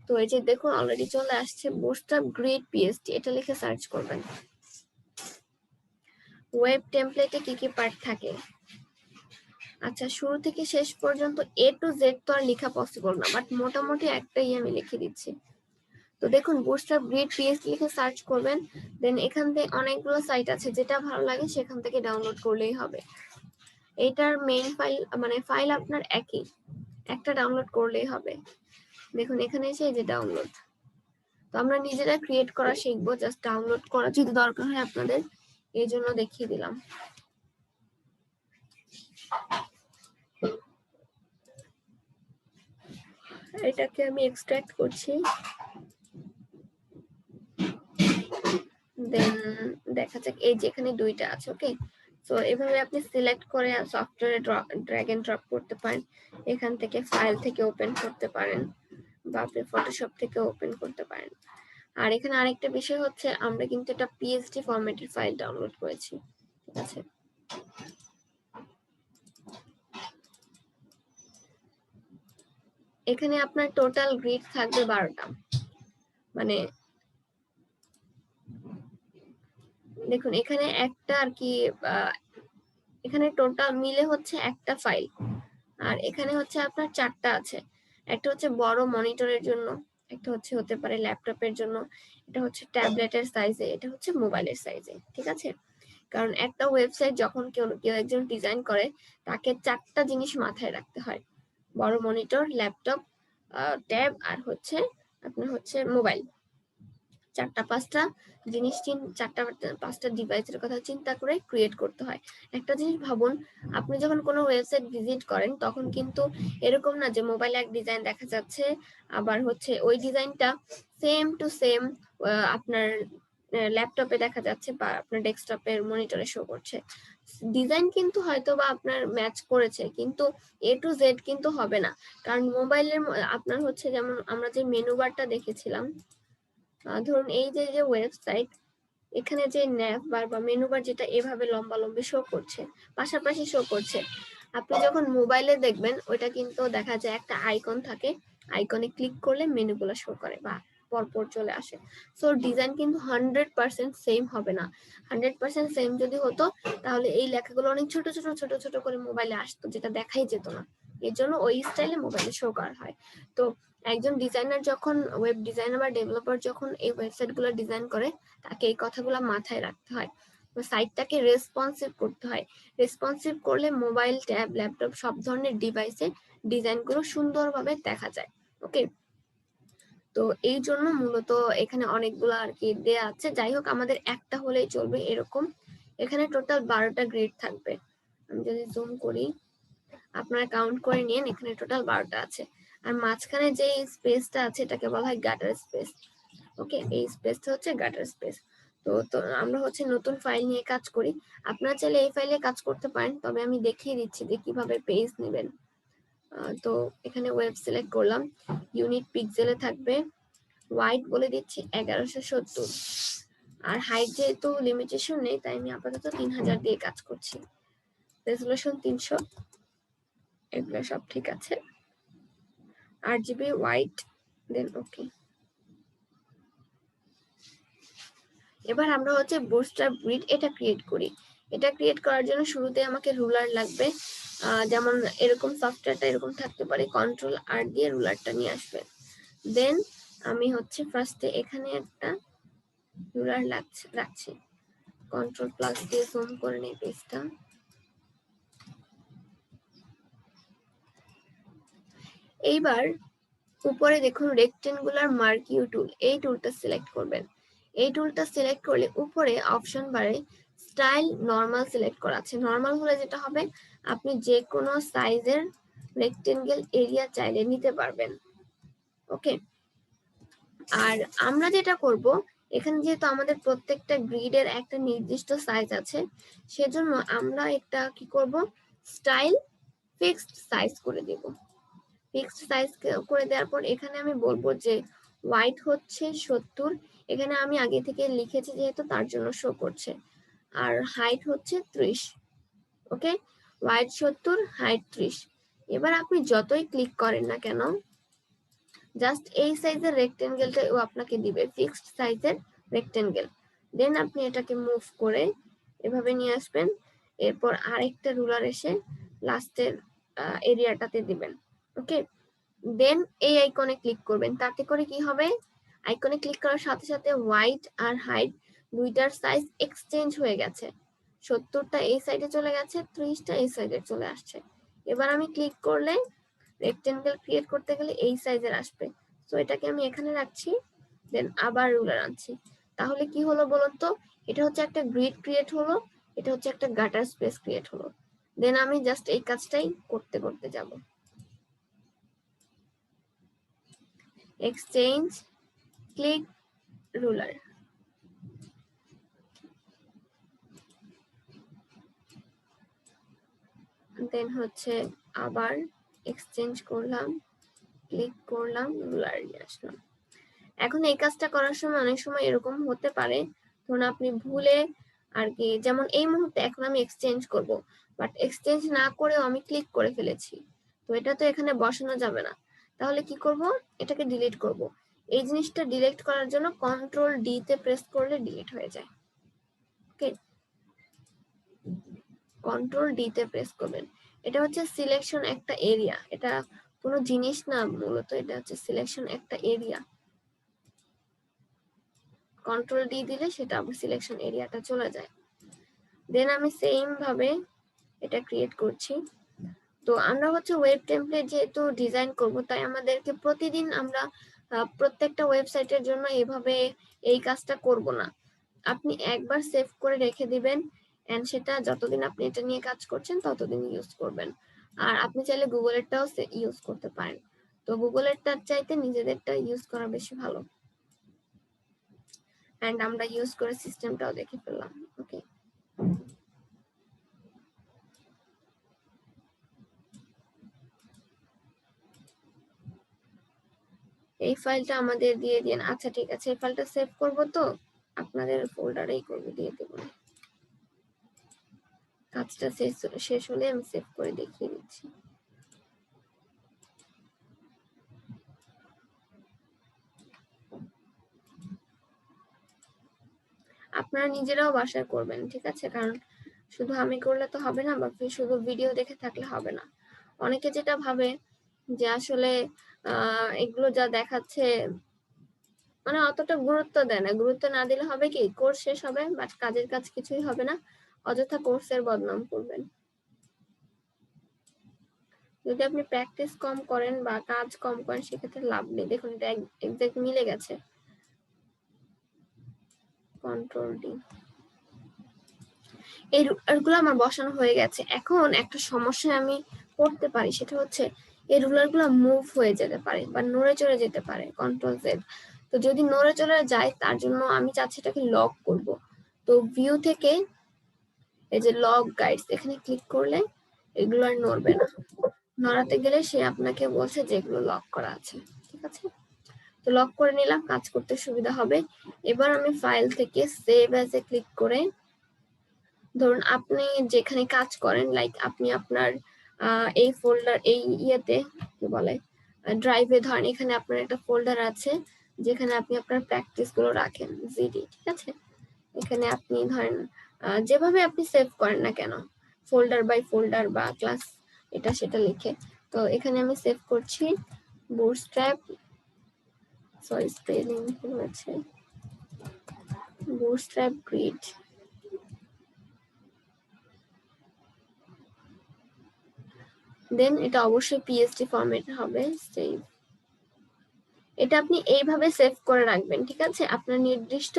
তো এই যে দেখুন অলরেডি চলে আসছে বুটস্ট্র্যাপ গ্রিড পিএসটি, এটা লিখে সার্চ করবেন। ওয়েব টেমপ্লেটে কি কি পার্ট থাকে, আচ্ছা শুরু থেকে শেষ পর্যন্ত A to Z তো আর লেখা পসিবল না, বাট মোটামুটি একটাই আমি লিখে দিচ্ছি। তো দেখুন বুটস্ট্র্যাপ গ্রিড পিএসটি লিখে সার্চ করবেন, দেন এখান থেকে অনেকগুলো সাইট আছে, যেটা ভালো লাগে সেখান থেকে ডাউনলোড করলেই হবে। এটার মেইন ফাইল, মানে ফাইল আপনার একই, একটা ডাউনলোড করলেই হবে। দেখুন এখানে এসে এই যে ডাউনলোড, তো আমরা নিজেরা ক্রিয়েট করা শিখবো, জাস্ট ডাউনলোড করা যদি দরকার হয় আপনাদের, এই জন্য দেখিয়ে দিলাম। এটাকে আমি এক্সট্রাক্ট করছি, দেন দেখা যাক এই যে এখানে দুইটা আছে। ওকে, তো এভাবে আপনি সিলেক্ট করে সফটওয়্যারে ড্র্যাগ এন্ড ড্রপ করতে পারেন, এখান থেকে ফাইল থেকে ওপেন করতে পারেন, বা আপনি ফটোশপ থেকে ওপেন করতে পারেন। আর এখানে আরেকটা বিষয় হচ্ছে আমরা কিন্তু এটা পিএসডি ফরম্যাটের ফাইল ডাউনলোড করেছি, ঠিক আছে। এখানে আপনার টোটাল গ্রিড থাকবে 12টা, মানে দেখুন এখানে একটা আর কি, এখানে টোটাল মিলে হচ্ছে একটা ফাইল, আর এখানে হচ্ছে আপনার 4টা আছে। একটা হচ্ছে বড় মনিটরের জন্য, একটা হচ্ছে হতে পারে ল্যাপটপের জন্য, এটা হচ্ছে ট্যাবলেটের সাইজে, এটা হচ্ছে মোবাইলের সাইজে, ঠিক আছে। কারণ একটা ওয়েবসাইট যখন কেউ একজন ডিজাইন করে, তাকে 4টা জিনিস মাথায় রাখতে হয়, বড় মনিটর, ল্যাপটপ, ট্যাব, আর হচ্ছে আপনার হচ্ছে মোবাইল। চারটা পাঁচটা জিনিস চারটা পাঁচটা ডিভাইসের কথা চিন্তা করে ক্রিয়েট করতে হয়। একটা জিনিস ভাবুন, আপনি যখন কোনো ওয়েবসাইট ভিজিট করেন তখন কিন্তু এরকম না যে মোবাইলে এক ডিজাইন দেখা যাচ্ছে, আবার হচ্ছে ওই ডিজাইনটা সেম টু সেম আপনার ল্যাপটপে দেখা যাচ্ছে বা আপনার ডেস্কটপের মনিটরে শো করছে। ডিজাইন কিন্তু হয়তো বা আপনার ম্যাচ করেছে, কিন্তু এ টু জেড কিন্তু হবে না। কারণ মোবাইলের আপনার হচ্ছে যেমন আমরা যে মেনু বারটা দেখেছিলাম, ধরুন এই যে যে ওয়েবসাইট, এখানে যে ন্যাভ বার বা মেনু বার যেটা এভাবে লম্বা লম্বি শো করছে, পাশাপাশি শো করছে, আপনি যখন মোবাইলে দেখবেন ওইটা কিন্তু দেখা যায় একটা আইকন থাকে, আইকনে ক্লিক করলে মেনুগুলো শো করে বা পরপর চলে আসে। সো ডিজাইন কিন্তু 100% সেম হবে না। 100% সেম যদি হতো তাহলে এই লেখাগুলো অনেক ছোট ছোট ছোট ছোট করে মোবাইলে আসতো, যেটা দেখাই যেত না। এর জন্য ওই স্টাইলে মোবাইলে শো করা হয়। তো একজন ডিজাইনার যখন, ওয়েব ডিজাইনার বা ডেভেলপার যখন এই ওয়েবসাইট গুলো ডিজাইন করে, তাকে এই কথাগুলো মাথায় রাখতে হয়। সাইটটাকে রেসপন্সিভ করতে হয়। রেসপন্সিভ করলে মোবাইল, ট্যাব, ল্যাপটপ সব ধরনের ডিভাইসে ডিজাইনগুলো সুন্দরভাবে দেখা যায়। ওকে, তো এই জন্য মূলত এখানে অনেকগুলো আর কি দেয়া আছে। যাই হোক, আমাদের একটা হলেই চলবে এরকম। এখানে টোটাল 12টা গ্রিড থাকবে। আমি যদি জুম করি, আপনারা কাউন্ট করে নিন, এখানে টোটাল 12টা আছে। আর মাঝখানে যে স্পেসটা আছে এটাকে বলা হয় গাটার স্পেস। ওকে, এই স্পেসটা হচ্ছে গাটার স্পেস। তো আমরা হচ্ছে নতুন ফাইল নিয়ে কাজ করি। আপনারা চাইলে এই ফাইলে কাজ করতে পারেন, তবে আমি দেখিয়ে দিচ্ছি যে কিভাবে পেজ নেবেন। তো এখানে ওয়েব সিলেক্ট করলাম, ইউনিট পিক্সেলে থাকবে, ওয়াইড বলে দিচ্ছি 1170, আর হাইট যেহেতু লিমিটেশন নেই তাই আমি আপাতত 3000 দিয়ে কাজ করছি। রেজুলেশন 300, এগুলো সব ঠিক আছে। RGB হোয়াইট, দেন ওকে। এবার আমরা হচ্ছে বুটস্ট্র্যাপ গ্রিড এটা ক্রিয়েট করি। এটা ক্রিয়েট করার জন্য শুরুতে আমাকে রুলার লাগবে। যেমন এরকম সফটওয়্যারটা এরকম থাকতে পারে, কন্ট্রোল আর দিয়ে রুলারটা নিয়ে আসবে। দেন আমি হচ্ছে ফার্স্টে এখানে একটা রুলার রাখছি, কন্ট্রোল প্লাস দিয়ে জুম করে নেই পেজটা। এইবার উপরে দেখুন রেক্টেঙ্গুলার মার্কিউ টুল, এই টুলটা সিলেক্ট করবেন। এই টুলটা সিলেক্ট করলে উপরে অপশন বারে স্টাইল নরমাল সিলেক্ট করা আছে। নরমাল হলে যেটা হবে, আপনি যে কোনো সাইজের রেক্টেঙ্গেল এরিয়া চাইলে নিতে পারবেন। ওকে, আর আমরা যেটা করব, এখানে যেহেতু আমাদের প্রত্যেকটা গ্রিডের একটা নির্দিষ্ট সাইজ আছে, সেজন্য আমরা একটা কি করব, স্টাইল ফিক্সড সাইজ করে দেব। ফিক্সড সাইজ করে দেওয়ার পর এখানে আমি বলবো যে হোয়াইট হচ্ছে 70, এখানে আমি আগে থেকে লিখেছি যেহেতু তার জন্য শো করছে। আর হাইট হচ্ছে 30। ওকে, হোয়াইট 70, হাইট 30। এবার আপনি যতই ক্লিক করেন না কেন, জাস্ট এই সাইজের রেক্টেঙ্গেলটাই ও আপনাকে দিবে, ফিক্সড সাইজের রেক্টেঙ্গেল। দেন আপনি এটাকে মুভ করে এভাবে নিয়ে আসবেন। এরপর আরেকটা রুলার এসে লাস্টের এরিয়াটাতে দিবেন। ওকে, দেন এই আইকনে ক্লিক করবেন। তাতে করে কি হবে, আইকনে ক্লিক করার সাথে সাথে হোয়াইট আর হাইট দুইটার সাইজ এক্সচেঞ্জ হয়ে গেছে। 70টা এই সাইডে চলে গেছে, 30টা এই সাইডে চলে আসছে। এবার আমি ক্লিক করলে রেক্টেঙ্গেল ক্রিয়েট করতে গেলে এই সাইজের আসবে। তো এটাকে আমি এখানে রাখছি, দেন আবার রুলার আনছি। তাহলে কি হলো বলুন তো, এটা হচ্ছে একটা গ্রিড ক্রিয়েট হলো, এটা হচ্ছে একটা গাটার স্পেস ক্রিয়েট হলো। দেন আমি জাস্ট এই কাজটাই করতে করতে যাব। Exchange, click, ruler. দেন হচ্ছে আবার এক্সচেঞ্জ করলাম, ক্লিক করলাম, রুলার নিয়ে আসলাম। এখন এই কাজটা করার সময় অনেক সময় এরকম হতে পারে, ধরুন আপনি ভুলে আর কি, যেমন এই মুহূর্তে এখন আমি এক্সচেঞ্জ করব, বাট এক্সচেঞ্জ না করেও আমি ক্লিক করে ফেলেছি। তো এটা তো এখানে বসানো যাবে না। তাহলে কি করব, এটাকে ডিলিট করব। এই জিনিসটা ডিলিট করার জন্য কন্ট্রোল ডি তে প্রেস করলে ডিলিট হয়ে যায়। ওকে, কন্ট্রোল ডি তে প্রেস করবেন। এটা হচ্ছে সিলেকশন একটা এরিয়া, এটা কোনো জিনিস না, মূলত এটা হচ্ছে সিলেকশন একটা এরিয়া। কন্ট্রোল ডি দিলে সেটা আবার সিলেকশন এরিয়াটা চলে যায়। দেন আমি সেম ভাবে এটা ক্রিয়েট করছি। তো আমরা হচ্ছে ওয়েব টেমপ্লেট যেহেতু ডিজাইন করব, তাই আমাদেরকে প্রতিদিন আমরা প্রত্যেকটা ওয়েবসাইটের জন্য এভাবে এই কাজটা করব না। আপনি একবার সেভ করে রেখে দিবেন, এন্ড সেটা যতদিন আপনি এটা নিয়ে কাজ করছেন ততদিন ইউজ করবেন। আর আপনি চাইলে গুগলেরটাও ইউজ করতে পারেন। তো গুগলেরটার চাইতে নিজেদেরটা ইউজ করা বেশি ভালো। এন্ড আমরা ইউজ করে সিস্টেমটাও দেখে ফেললাম। ওকে, এই ফাইলটা আমাদের দিয়ে দিন। আচ্ছা ঠিক আছে, এই ফাইলটা সেভ করব, তো আপনাদের ফোল্ডারেই করব, দিয়ে দেব। কাজটা শেষ হলে আমি সেভ করে দেখিয়ে দিচ্ছি। আপনারা নিজেরাও বাসায় করবেন, ঠিক আছে? কারণ শুধু আমি করলে তো হবে না, বা শুধু ভিডিও দেখে থাকলে হবে না। অনেকে যেটা ভাবে যে আসলে এগুলো যা দেখাচ্ছে মানে অতটা গুরুত্ব দেয় না। গুরুত্ব না দিলে হবে কি, কোর্স শেষ হবে বাট কাজের কাজ কিছুই হবে না, অযথা কোর্সের বদনাম করবেন। যদি আপনি প্র্যাকটিস কম করেন বা কাজ কম করেন সেক্ষেত্রে লাভ নেই। দেখুন এটা এক্সাক্ট মিলে গেছে। কন্ট্রোল ডি, এই রুলারগুলো আমার বসানো হয়ে গেছে। এখন একটা সমস্যায় আমি পড়তে পারি, সেটা হচ্ছে এই রুলারগুলো মুভ হয়ে যেতে পারে বা নড়ে চড়ে যেতে পারে। কন্ট্রোল জেড, তো যদি নড়ে চড়ে যায় তার জন্য আমি চাচ্ছি এটাকে লক করব। তো ভিউ থেকে এই যে লক গাইডস, এখানে ক্লিক করলে এগুলো আর নড়বে না। নড়াতে গেলে সে আপনাকে বলছে যে এগুলো লক করা আছে, ঠিক আছে? তো লক করে নিলাম, কাজ করতে সুবিধা হবে। এবার আমি ফাইল থেকে সেভ অ্যাজ এ ক্লিক করে, ধরুন আপনি যেখানে কাজ করেন, লাইক আপনি আপনার এই ফোল্ডার, এই ইয়েতে কি বলে, ড্রাইভে, ধরেন এখানে আপনার একটা ফোল্ডার আছে যেখানে আপনি আপনার প্র্যাকটিস গুলো রাখেন, জিডি, ঠিক আছে? এখানে আপনি ধরেন যেভাবে আপনি সেভ করেন না কেন, ফোল্ডার বাই ফোল্ডার বা ক্লাস এটা সেটা লিখে, তো এখানে আমি সেভ করছি বুটস্ট্র্যাপ, সরি স্পেলিং ভুল হয়েছে, বুটস্ট্র্যাপ গ্রিড। দেন এটা অবশ্যই পিএসডি ফরম্যাট হবে, সেভ। এটা আপনি এইভাবে সেভ করে রাখবেন, ঠিক আছে? আপনার নির্দিষ্ট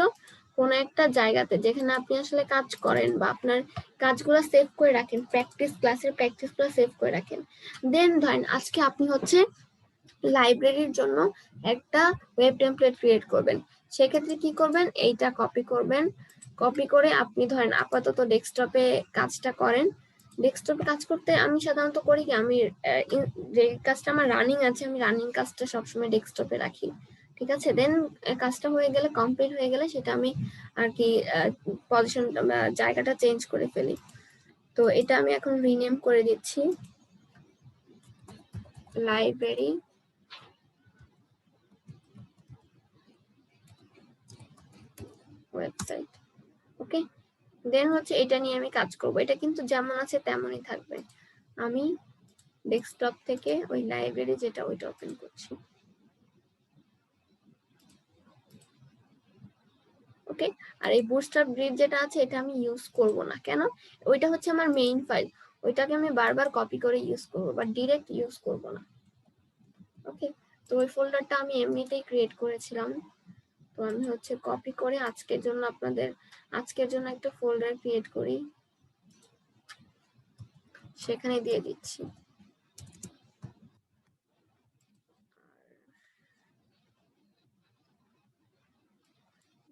কোন একটা জায়গাতে যেখানে আপনি আসলে কাজ করেন বা আপনার কাজগুলো সেভ করে রাখেন, প্র্যাকটিস ক্লাসের প্র্যাকটিসগুলো সেভ করে রাখেন। দেন ধরেন আজকে আপনি হচ্ছে লাইব্রেরির জন্য একটা ওয়েব টেমপ্লেট ক্রিয়েট করবেন। সেক্ষেত্রে কি করবেন, এইটা কপি করবেন। কপি করে আপনি ধরেন আপাতত ডেস্কটপে কাজটা করেন। ডেস্কটপে কাজ করতে আমি সাধারণত করি কি, আমি যে কাজটা আমার রানিং আছে, আমি রানিং কাজটা সবসময় ডেস্কটপে রাখি, ঠিক আছে? দেন কাজটা হয়ে গেলে, কমপ্লিট হয়ে গেলে সেটা আমি আর কি পজিশন, জায়গাটা চেঞ্জ করে ফেলি। তো এটা আমি এখন রিনেম করে দিচ্ছি লাইব্রেরি ওয়েবসাইট। ওকে, দেন হচ্ছে এটা নিয়ে আমি কাজ করব। এটা কিন্তু যেমন আছে তেমনই থাকবে। আমি ডেস্কটপ থেকে ওই লাইব্রেরি যেটা, ওইটা ওপেন করছি। ওকে, আর এই বুটস্ট্র্যাপ গ্রিড যেটা আছে এটা আমি ইউজ করব না। কেন? ওইটা হচ্ছে আমার মেইন ফাইল, ওইটাকে আমি বারবার কপি করে ইউজ করব, বাট ডিরেক্ট ইউজ করব না। ওকে, তো ওই ফোল্ডারটা আমি এমনিতেই ক্রিয়েট করেছিলাম, তো আমি হচ্ছে কপি করে আজকের জন্য একটা ফোল্ডার ক্রিয়েট করি, সেখানে দিয়ে দিচ্ছি।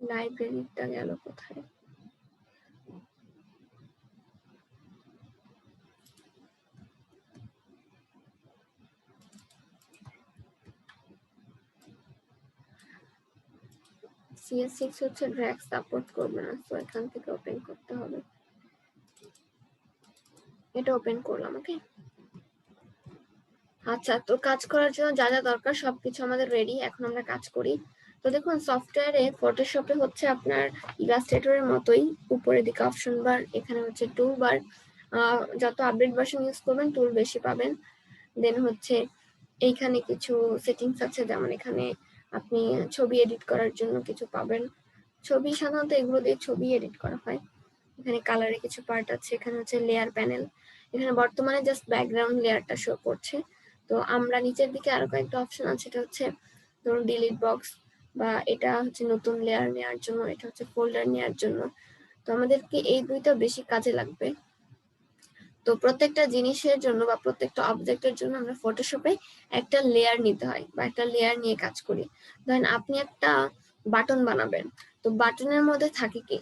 লাইব্রেরিটা গেল কোথায়? CS6 হচ্ছে ড্র্যাগ সাপোর্ট করবে না, তো এখান থেকে ওপেন করতে হবে। এটা ওপেন করলাম। ওকে, আচ্ছা, তো কাজ করার জন্য যা যা দরকার সবকিছু আমাদের রেডি। এখন আমরা কাজ করি। তো দেখুন সফটওয়্যারে, ফটোশপে হচ্ছে আপনার ইলাস্ট্রেটরের মতোই উপরের দিকে অপশন বার, এখানে হচ্ছে টুল বার। যত আপডেট ভার্সন ইউজ করবেন টুল বেশি পাবেন। দেন হচ্ছে এইখানে কিছু সেটিংস আছে, যেমন এখানে আপনি ছবি এডিট করার জন্য কিছু পাবেন। ছবি সাধারণত এগুলো দিয়ে ছবি এডিট করা হয়। এখানে কালারে কিছু পার্ট আছে, এখানে হচ্ছে লেয়ার প্যানেল, এখানে বর্তমানে জাস্ট ব্যাকগ্রাউন্ড লেয়ারটা শো করছে। তো আমরা নিচের দিকে আরো কয়েকটা অপশন আছে, এটা হচ্ছে ধরুন ডিলিট বক্স, বা এটা হচ্ছে নতুন লেয়ার নেওয়ার জন্য, এটা হচ্ছে ফোল্ডার নেওয়ার জন্য। তো আমাদেরকে এই দুইটা বেশি কাজে লাগবে। তো প্রত্যেকটা জিনিসের জন্য বা প্রত্যেকটা অবজেক্টের জন্য আমরা ফটোশপে একটা লেয়ার নিতে হয় বা একটা লেয়ার নিয়ে কাজ করি। ধরেন আপনি একটা বাটন বানাবেন, তো বাটনের মধ্যে থাকে কি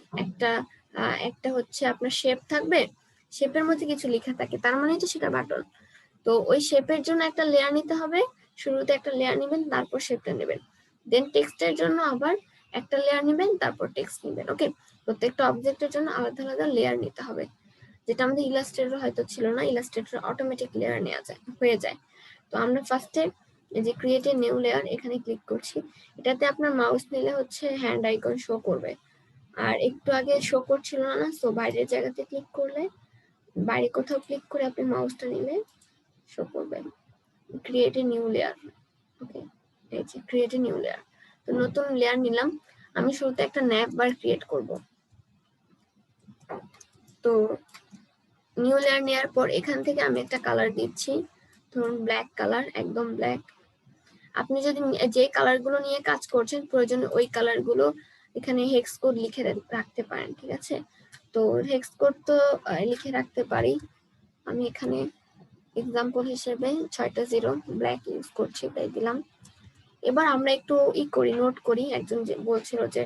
একটা হচ্ছে আপনার শেপ থাকবে, শেপের মধ্যে কিছু লেখা থাকে, তার মানে তো সেটা বাটন। তো ওই শেপের জন্য একটা লেয়ার নিতে হবে, শুরুতে একটা লেয়ার নেবেন, তারপর শেপটা নেবেন। দেন টেক্সটের জন্য আবার একটা লেয়ার নেবেন, তারপর টেক্সট নেবেন। ওকে, প্রত্যেকটা অবজেক্টের জন্য আলাদা আলাদা লেয়ার নিতে হবে, যেটা আমাদের ইলাস্ট্রেটর হয়তো ছিল না। ইলাস্ট্রেটর অটোমেটিক লেয়ার নেওয়া যায়, হয়ে যায়। তো আমরা ফার্স্টে এই যে ক্রিয়েট এ নিউ লেয়ার এখানে ক্লিক করছি। এটাতে আপনার মাউস নিলে হচ্ছে হ্যান্ড আইকন শো করবে, আর একটু আগে শো করছিল না, সো বাইরের জায়গাতে ক্লিক করলে, বাইরে কোথাও ক্লিক করে আপনি মাউসটা নিলে শো করবে ক্রিয়েট এ নিউ লেয়ার। ওকে, এই যে ক্রিয়েট এ নিউ লেয়ার। তো নতুন লেয়ার নিলাম। আমি শুরুতে একটা ন্যাপ বার ক্রিয়েট করব। তো নিউ লেয়ার নেওয়ার পর এখান থেকে আমি একটা কালার দিচ্ছি, ধরুন ব্ল্যাক কালার, একদম ব্ল্যাক। আপনি যদি যে কালার গুলো নিয়ে কাজ করছেন প্রয়োজনে ওই কালার গুলো এখানে হেক্স কোড লিখে রাখতে পারেন, ঠিক আছে। তো হেক্স কোড তো লিখে রাখতে পারি। আমি এখানে এক্সাম্পল হিসেবে 6টা 0 ব্ল্যাক ইউজ করছি, তাই দিলাম। এবার আমরা একটু করি, নোট করি। একজন যে বলছিল যে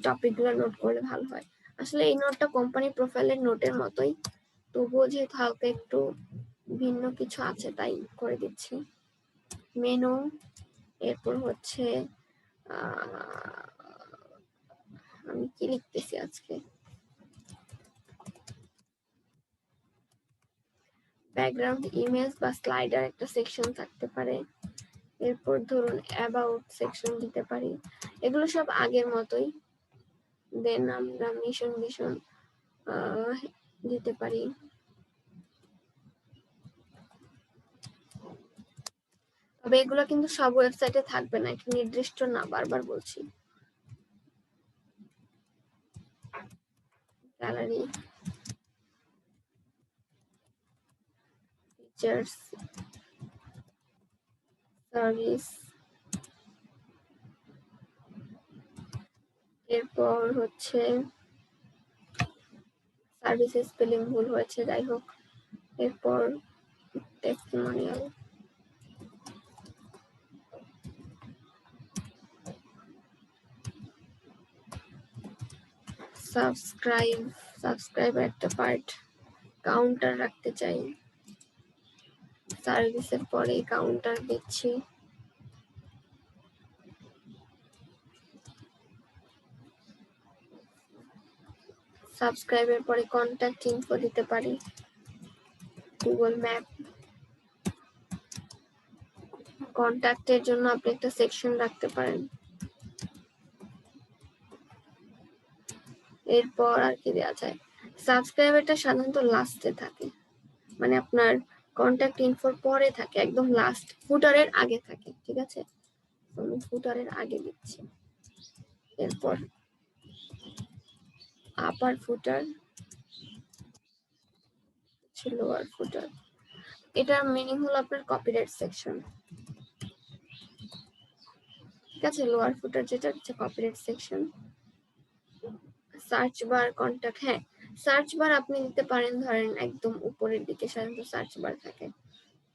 টপিক গুলো নোট করলে ভালো হয়। আসলে এই নোটটা কোম্পানি প্রোফাইলের নোটের মতোই, তবুও যেহেতু হালকা একটু ভিন্ন কিছু আছে তাই করে দিচ্ছি। মেনু, এরপর হচ্ছে আমি কি লিখতেছি আজকে, ব্যাকগ্রাউন্ড ইমেজ বা স্লাইডার একটা সেকশন থাকতে পারে। এরপর ধরুন অ্যাবাউট সেকশন দিতে পারি, এগুলো সব আগের মতোই। দেন আমরা মিশন ভিশন দিতে পারি। তবে এগুলো কিন্তু সব ওয়েবসাইটে থাকবে না, একটা নির্দিষ্ট না, বারবার বলছি। গ্যালারি, ফিচার্স, সার্ভিস, এরপর হচ্ছে সার্ভিসে স্পেলিং ভুল হয়েছে, যাই হোক। এরপর টেস্টিমোনিয়াল, সাবস্ক্রাইব একটা পার্ট, কাউন্টার রাখতে চাই, সার্ভিসের পরে কাউন্টার দিচ্ছি। সাবস্ক্রাইবের পরে কন্ট্যাক্ট ইনফো দিতে পারি, গুগল ম্যাপ। কন্ট্যাক্টের জন্য আপনি একটা সেকশন রাখতে পারেন। এরপর আর কি দেওয়া যায়, সাবস্ক্রাইবারটা সাধারণত লাস্টে থাকে, মানে আপনার কন্ট্যাক্ট ইনফোর পরে থাকে, একদম লাস্ট, ফুটারের আগে থাকে, ঠিক আছে। আমি ফুটারের আগে দিচ্ছি। এরপর আপার ফুটার, লোয়ার ফুটার। এটার মিনিং হলো আপনার কপিরাইট সেকশন, ঠিক আছে। লোয়ার ফুটার যেটা হচ্ছে copyright section. Search bar, contact, হ্যাঁ সার্চ বার আপনি দিতে পারেন, ধরেন একদম উপরের দিকে সাধারণত সার্চ বার থাকে।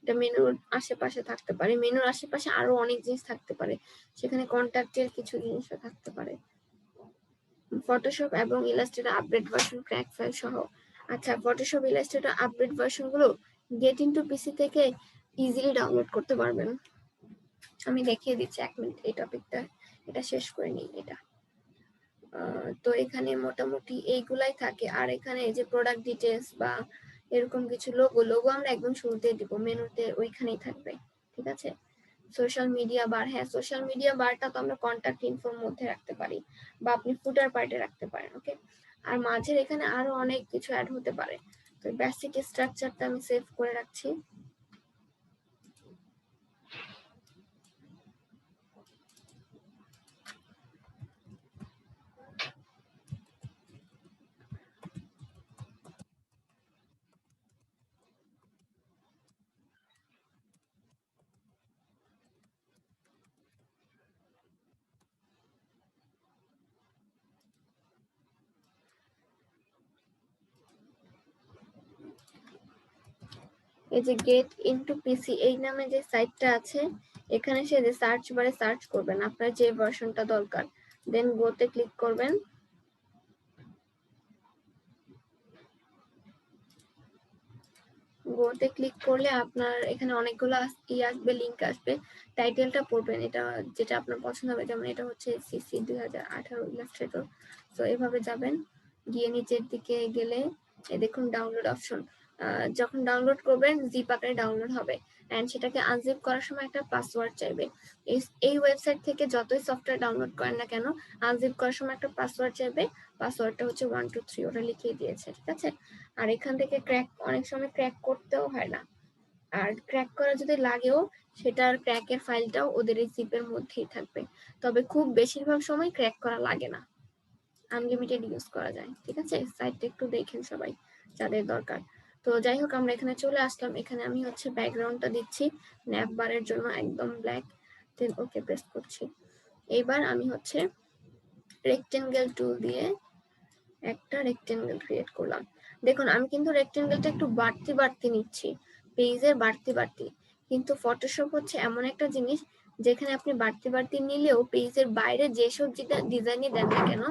এটা মেনুর আশেপাশে থাকতে পারে, মেনুর আশেপাশে আরো অনেক জিনিস থাকতে পারে, সেখানে কন্ট্যাক্টের কিছু জিনিসও থাকতে পারে। ফটোশপ এবং Illustrator update version crack file সহ। আচ্ছা, ফটোশপ ইলাস্ট্রেটর আপডেট ভার্সন গুলো গেট ইনটু পিসি থেকে ইজিলি ডাউনলোড করতে পারবেন। আমি দেখিয়ে দিচ্ছি, 1 মিনিট, এই টপিকটা এটা শেষ করে নিই। এটা তো এখানে মোটামুটি এইগুলাই থাকে। আর এখানে এই যে প্রোডাক্ট ডিটেলস বা এরকম কিছু লোগো আমরা একদম শুরুতে দিব, মেনুতে ওইখানেই থাকবে, ঠিক আছে। সোশ্যাল মিডিয়া বার, হ্যাঁ সোশ্যাল মিডিয়া বারটা তো আমরা কন্ট্যাক্ট ইনফোর মধ্যে রাখতে পারি, বা আপনি ফুটার পার্টে রাখতে পারেন। ওকে, আর মাঝের এখানে আরো অনেক কিছু অ্যাড হতে পারে। তো বেসিক স্ট্রাকচারটা আমি সেভ করে রাখছি। এই যে গেট ইনটু পিসি এই নামে যে সাইটটা আছে, এখানে সে যে সার্চ বারে সার্চ করবেন আপনার যে ভার্সনটা দরকার, দেন গোতে ক্লিক করবেন। গোতে ক্লিক করলে আপনার এখানে অনেকগুলো আসবে, লিঙ্ক আসবে, টাইটেলটা পড়বেন, এটা যেটা আপনার পছন্দ হবে, যেমন এটা হচ্ছে সিসি 2018 ইলাস্ট্রেটর। তো এভাবে যাবেন, গিয়ে নিচের দিকে গেলে দেখুন ডাউনলোড অপশন, যখন ডাউনলোড করবেন জিপ আকারে ডাউনলোড হবে, অ্যান্ড সেটাকে আনজিপ করার সময় একটা পাসওয়ার্ড চাইবে। এই ওয়েবসাইট থেকে যতই সফটওয়্যার ডাউনলোড করেন না কেন, আনজিপ করার সময় একটা পাসওয়ার্ড চাইবে, পাসওয়ার্ডটা হচ্ছে 1 2 3, ওটা লিখিয়ে দিয়েছে, ঠিক আছে। আর এখান থেকে ক্র্যাক অনেক সময় ক্র্যাক করতেও হয় না, আর ক্র্যাক করা যদি লাগেও সেটার ক্র্যাকের ফাইলটাও ওদের এই জিপের মধ্যেই থাকবে, তবে খুব বেশিরভাগ সময় ক্র্যাক করা লাগে না, আনলিমিটেড ইউজ করা যায়, ঠিক আছে। সাইটটা একটু দেখেন সবাই যাদের দরকার। তো যাই হোক, আমরা এখানে চলে আসলাম, এখানে আমি হচ্ছে ব্যাকগ্রাউন্ডটা দিচ্ছি ন্যাপ বারের জন্য একদম ব্ল্যাক, দেন ওকে প্রেস করছি। এইবার আমি হচ্ছে রেক্টেঙ্গেল টুল দিয়ে একটা রেক্টেঙ্গেল ক্রিয়েট করলাম। দেখুন আমি কিন্তু রেক্টেঙ্গেলটা একটু বাড়তি বাড়তি নিচ্ছি, পেজের বাড়তি বাড়তি, কিন্তু ফটোশপ হচ্ছে এমন একটা জিনিস যেখানে আপনি বাড়তি বাড়তি নিলেও পেজের বাইরে যেসব ডিজাইনই দেন না কেন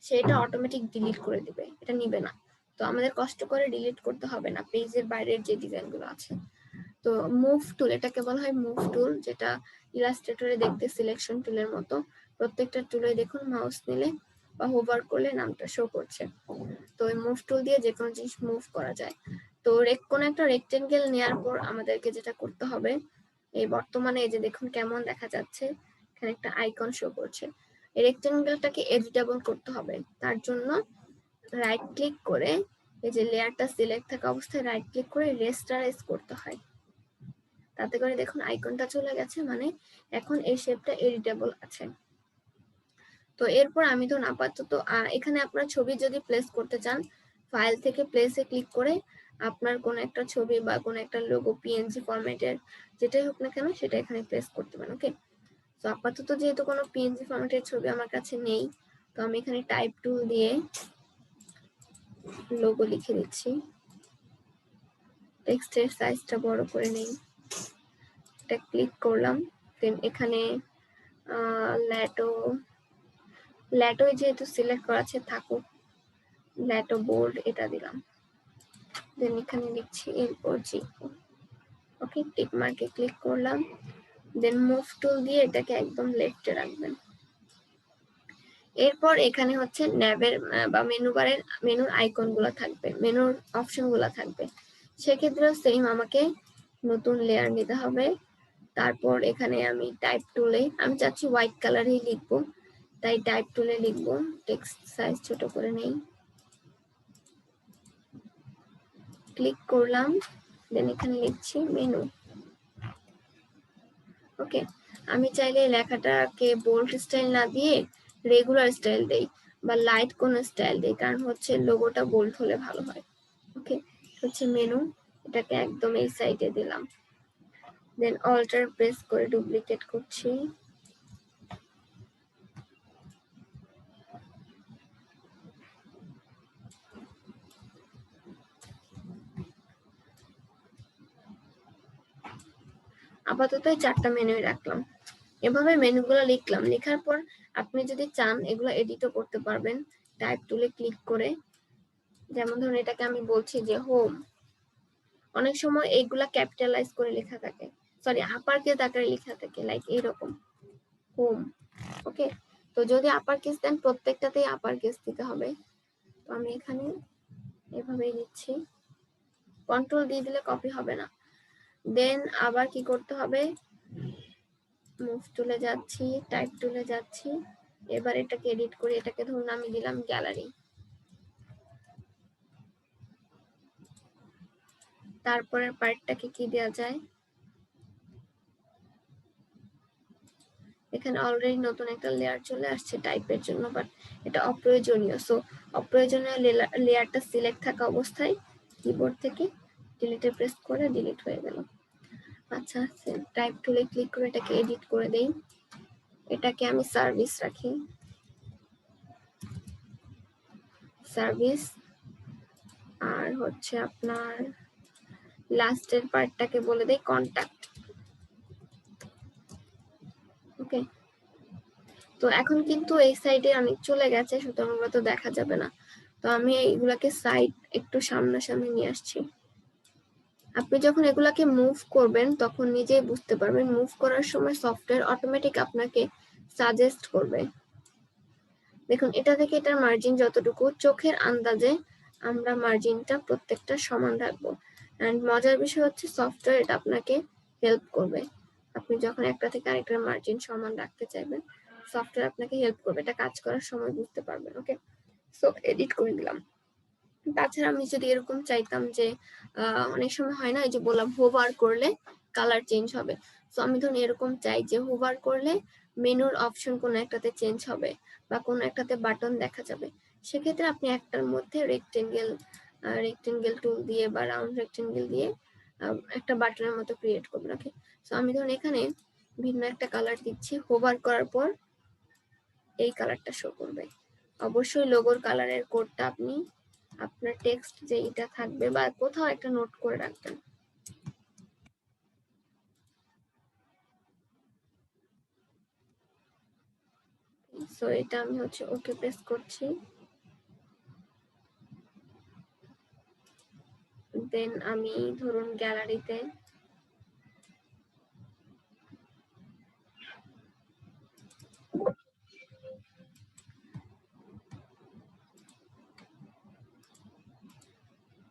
সেটা অটোমেটিক ডিলিট করে দিবে, এটা নিবে না। তো আমাদের কষ্ট করে ডিলিট করতে হবে না পেজের বাইরের যে ডিজাইনগুলো আছে। তো মুভ টুল, এটাকে বলা হয় মুভ টুল, যেটা ইলাস্ট্রেটরে দেখতে সিলেকশন টুলের মতো। প্রত্যেকটা টুলে দেখুন মাউস নিলে বা হোভার করলে নামটা শো করছে। তো এই মুভ টুল দিয়ে যে কোনো জিনিস মুভ করা যায়। তো কোনো একটা রেক্টেঙ্গেল নেওয়ার পর আমাদেরকে যেটা করতে হবে, এই বর্তমানে এই যে দেখুন কেমন দেখা যাচ্ছে, এখানে একটা আইকন শো করছে, এই রেক্টেঙ্গেলটাকে এডিটেবল করতে হবে। তার জন্য রাইট ক্লিক করে এই যে লেয়ারটা সিলেক্ট থাকা অবস্থায় রাইট ক্লিক করে রেস্টারাইজ করতে হয়, তাতে করে দেখুন আইকনটা চলে গেছে, মানে এখন এই শেপটা এডিটেবল আছে। তো এরপর আমি তো আপাতত এখানে আপনার ছবি যদি প্লেস করতে চান, ফাইল থেকে প্লেসে ক্লিক করে আপনার কোন একটা ছবি বা কোন একটা লোগো পিএনজি ফরম্যাটের যেটাই হোক না কেন সেটা এখানে প্লেস করতে পারেন, ওকে। তো আপাতত যেহেতু কোনো পিএনজি ফরম্যাটের ছবি আমার কাছে নেই, তো আমি এখানে টাইপ টুল দিয়ে লোগো লিখে দিচ্ছি, টেক্সটের সাইজটা বড় করে নেই, এটা ক্লিক করলাম, দেন এখানে ল্যাটো যেহেতু সিলেক্ট করা আছে থাকুক, ল্যাটো বোল্ড এটা দিলাম, দেন এখানে লিখছি এরপর জি, ওকে, টিক মার্কে ক্লিক করলাম, দেন মুভ টুল দিয়ে এটাকে একদম লেফটে রাখবেন। এরপর এখানে হচ্ছে ন্যাবের বা মেনু বারের মেনুর আইকন গুলো থাকবে, মেনুর অপশন গুলো থাকবে, সেক্ষেত্রেও সেম আমাকে নতুন লেয়ার নিতে হবে। তারপর এখানে আমি টাইপ টুলে, আমি চাচ্ছি হোয়াইট কালারই লিখবো, তাই টাইপ টুলে লিখবো, টেক্সট সাইজ ছোট করে নেই, ক্লিক করলাম, দেন এখানে লিখছি মেনু, ওকে। আমি চাইলে লেখাটাকে বোল্ড স্টাইল না দিয়ে রেগুলার স্টাইল দেই বা লাইট কোন স্টাইল দেই, কারণ হচ্ছে লোগোটা বোল্ড হলে ভালো হয়, ওকে। হচ্ছে মেনু, এটাকে একদম এই সাইডে দিলাম, দেন অল্টার প্রেস করে ডুপ্লিকেট করছি, আপাতত এই 4টা মেনুই রাখলাম। এভাবে মেনুগুলো লিখলাম, লেখার পর আপনি যদি চান এগুলো এডিটও করতে পারবেন টাইপ টুলে ক্লিক করে। যেমন ধরুন এটাকে আমি বলছি যে হোম, অনেক সময় এইগুলা ক্যাপিটালাইজ করে লেখা থাকে, সরি আপার কেস আকারে লেখা থাকে, লাইক এইরকম হোম, ওকে। তো যদি আপার কেস দেন প্রত্যেকটাতেই আপার কেস দিতে হবে, তো আমি এখানে এভাবেই দিচ্ছি, কন্ট্রোল দিয়ে দিলে কপি হবে না। দেন আবার কি করতে হবে, মুভ টুলে যাচ্ছি, টাইপ টুলে যাচ্ছি, এবার এটাকে এডিট করি, এটাকে ধরুন আমি দিলাম গ্যালারি, তারপরের পার্টটাকে কি দেওয়া যায়, এখানে অলরেডি নতুন একটা লেয়ার চলে আসছে টাইপের জন্য, বাট এটা অপ্রয়োজনীয়, সো অপ্রয়োজনীয় লেয়ারটা সিলেক্ট থাকা অবস্থায় কিবোর্ড থেকে ডিলিটে প্রেস করে ডিলিট হয়ে গেল। আচ্ছা, টাইপ টুলে ক্লিক করে এটাকে এডিট করে দেই, এটাকে আমি সার্ভিস রাখি, সার্ভিস, আর হচ্ছে আপনার লাস্টের পার্টটাকে বলে দেই কন্টাক্ট। ওকে, তো এখন কিন্তু এই সাইডে অনেক চলে গেছে, সুতরাং ওগুলো তো দেখা যাবে না। তো আমি এইগুলাকে সাইড একটু সামনাসামনি নিয়ে আসছি। আপনি যখন এগুলাকে মুভ করবেন তখন নিজেই বুঝতে পারবেন, মুভ করার সময় সফটওয়্যার অটোমেটিক আপনাকে সাজেস্ট করবে। দেখুন, এটা থেকে এটার মার্জিন যতটুকু, চোখের আন্দাজে আমরা মার্জিনটা প্রত্যেকটা সমান রাখবো। এন্ড মজার বিষয় হচ্ছে সফটওয়্যার এটা আপনাকে হেল্প করবে। আপনি যখন একটা থেকে আরেকটার মার্জিন সমান রাখতে চাইবেন, সফটওয়্যার আপনাকে হেল্প করবে, এটা কাজ করার সময় বুঝতে পারবেন। ওকে, সো এডিট করে দিলাম। তাছাড়া আমি যদি এরকম চাইতাম যে অনেক সময় হয় না, এই যে বললাম হোভার করলে কালার চেঞ্জ হবে, তো আমি ধরুন এরকম চাই যে হোভার করলে মেনুর অপশন কোনো একটাতে চেঞ্জ হবে বা কোনো একটাতে বাটন দেখা যাবে, সেক্ষেত্রে আপনি একটার মধ্যে রেক্টেঙ্গেল টুল দিয়ে বা রাউন্ড রেক্টেঙ্গেল দিয়ে একটা বাটনের মতো ক্রিয়েট করবেন। ওকে, তো আমি ধরুন এখানে ভিন্ন একটা কালার দিচ্ছি, হোভার করার পর এই কালারটা শো করবে। অবশ্যই লোগোর কালারের কোডটা আপনি আপনার টেক্সট যে এটা থাকবে বা কোথাও একটা নোট করে রাখবেন। সো এটা আমি হচ্ছে ওকে প্রেস করছি, দেন আমি ধরুন গ্যালারিতে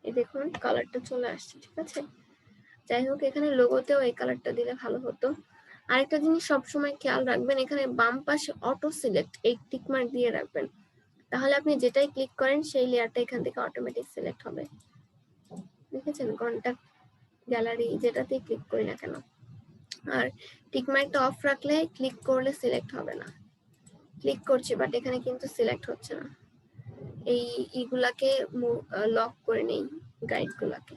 এই দেখুন কালারটা চলে আসছে। ঠিক আছে, যাই হোক এখানে লোগোতেও এই কালারটা দিলে ভালো হতো। আরেকটা জিনিস সবসময় খেয়াল রাখবেন, এখানে বাম পাশে অটো সিলেক্ট এই টিক মার্ক দিয়ে রাখবেন, তাহলে আপনি যেটাই ক্লিক করেন সেই লেয়ারটা এখান থেকে অটোমেটিক সিলেক্ট হবে। দেখেছেন, কন্টাক্ট, গ্যালারি যেটাতেই ক্লিক করি না কেন। আর টিক মার্কটা অফ রাখলে ক্লিক করলে সিলেক্ট হবে না। ক্লিক করছি বাট এখানে কিন্তু সিলেক্ট হচ্ছে না। এই ইগুলাকে লক করে নেই, গাইড গুলাকে।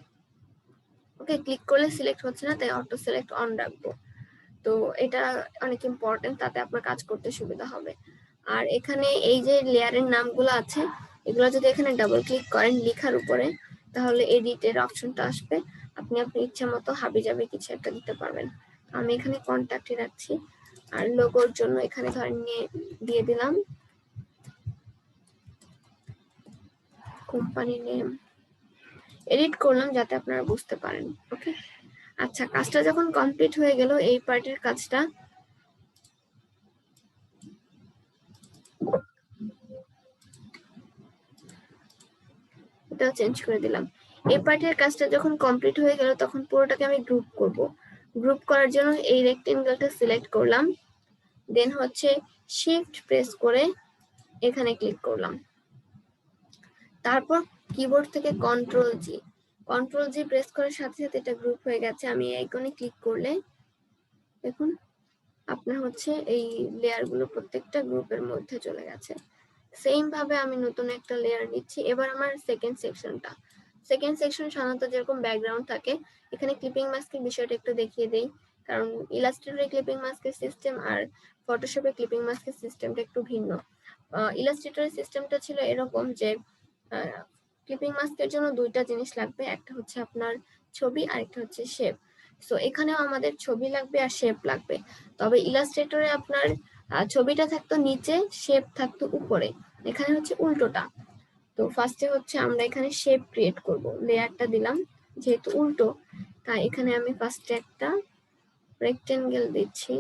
ওকে, ক্লিক করলে সিলেক্ট হচ্ছে না, তাই অটো সিলেক্ট অন রাখবো। তো এটা অনেক ইম্পর্টেন্ট, তাতে আপনার কাজ করতে সুবিধা হবে। আর এখানে এই যে লেয়ারের নামগুলো আছে, এগুলো যদি এখানে ডাবল ক্লিক করেন লেখার উপরে, তাহলে এডিটের অপশনটা আসবে, আপনি আপনার ইচ্ছা মতো হাবি যাবে কিছু একটা দিতে পারবেন। আমি এখানে কন্ট্যাক্টে রাখছি, আর লোগোর জন্য এখানে ধরেন দিয়ে দিলাম কোম্পানি নেম। এডিট করলাম যাতে আপনারা বুঝতে পারেন। ওকে, আচ্ছা, কাজটা যখন কমপ্লিট হয়ে গেল, এই পার্টের কাজটা এটাও চেঞ্জ করে দিলাম। এই পার্টের কাজটা যখন কমপ্লিট হয়ে গেল, তখন পুরোটাকে আমি গ্রুপ করব। গ্রুপ করার জন্য এই রেক্টেঙ্গেলটা সিলেক্ট করলাম, দেন হচ্ছে শিফট প্রেস করে এখানে ক্লিক করলাম, তারপর কিবোর্ড থেকে কন্ট্রোল জি প্রেস করার সাথে সাথে এটা গ্রুপ হয়ে গেছে। আমি এই আইকনে ক্লিক করলে দেখুন আপনার হচ্ছে এই লেয়ার গুলো প্রত্যেকটা গ্রুপের মধ্যে চলে গেছে। সেম ভাবে আমি নতুন একটা লেয়ার নিচ্ছি। এবার আমার সেকেন্ড সেকশন সাধারণত যেরকম ব্যাকগ্রাউন্ড থাকে, এখানে ক্লিপিং মাস্কের বিষয়টা একটু দেখিয়ে দেই, কারণ ইলাস্ট্রেটরে ক্লিপিং মাস্কের সিস্টেম আর ফটোশপে ক্লিপিং মাস্কের সিস্টেমটা একটু ভিন্ন। ইলাস্ট্রেটরের সিস্টেমটা ছিল এরকম যে ক্লিপিং মাস্কের জন্য দুইটা জিনিস লাগবে, একটা হচ্ছে আপনার ছবি আর একটা হচ্ছে শেপ। সো এখানেও আমাদের ছবি লাগবে আর শেপ লাগবে, তবে ইলাস্ট্রেটরে আপনার ছবিটা থাকতো নিচে, শেপ থাকতো উপরে, এখানে হচ্ছে উল্টোটা। তো ফার্স্টে হচ্ছে আমরা এখানে শেপ ক্রিয়েট করব, লেয়ারটা দিলাম, যেহেতু উল্টো তাই এখানে আমি ফার্স্টে একটা রেক্টেঙ্গেল দিচ্ছি।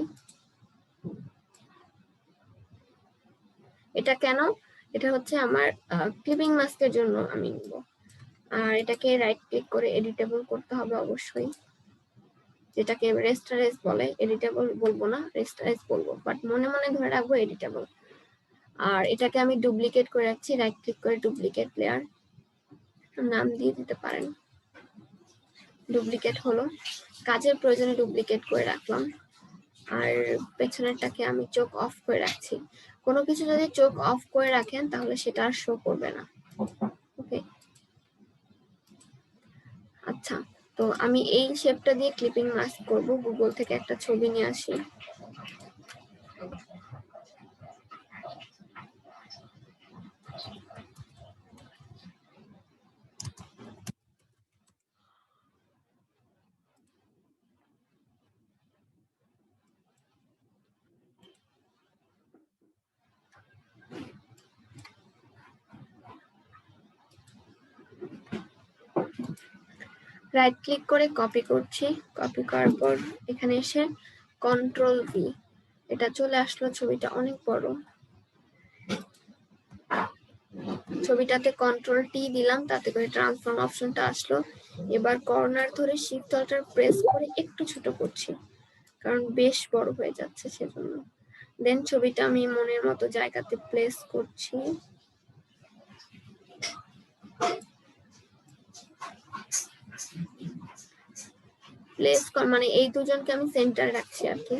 এটা কেন? এটা হচ্ছে আমার ক্লিপিং মাস্কের জন্য আমি নিব। আর এটাকে রাইট ক্লিক করে এডিটেবল করতে হবে অবশ্যই, যেটাকে রেস্টারেজ বলে। এডিটেবল বলবো না, রেস্টারেজ বলবো, বাট মনে মনে ধরে রাখবো এডিটেবল। আর এটাকে আমি ডুপ্লিকেট করে রাখছি, রাইট ক্লিক করে ডুপ্লিকেট লেয়ার নাম দিয়ে দিতে পারেন। ডুপ্লিকেট হলো, কাজের প্রয়োজনে ডুপ্লিকেট করে রাখলাম। আর পেছনেরটাকে আমি চোখ অফ করে রাখছি। কোনো কিছু যদি চোখ অফ করে রাখেন তাহলে সেটা আর শো করবে না। ওকে, আচ্ছা, তো আমি এই শেপটা দিয়ে ক্লিপিং মাস্ক করব। গুগল থেকে একটা ছবি নিয়ে আসি। রাইট ক্লিক করে কপি করছি, কপি করার পর এখানে এসে কন্ট্রোল ভি, এটা চলে আসলো, ছবিটা অনেক বড়। ছবিটাতে কন্ট্রোল টি দিলাম, তাতে করে ট্রান্সফর্ম অপশনটা আসলো। এবার কর্নার ধরে শিফট অল্টার প্রেস করে একটু ছোট করছি, কারণ বেশ বড় হয়ে যাচ্ছে সেজন্য। দেন ছবিটা আমি মনের মতো জায়গাতে প্লেস করছি। প্লেস মানে এই দুজনকে আমি সেন্টারে রাখছি আর কি।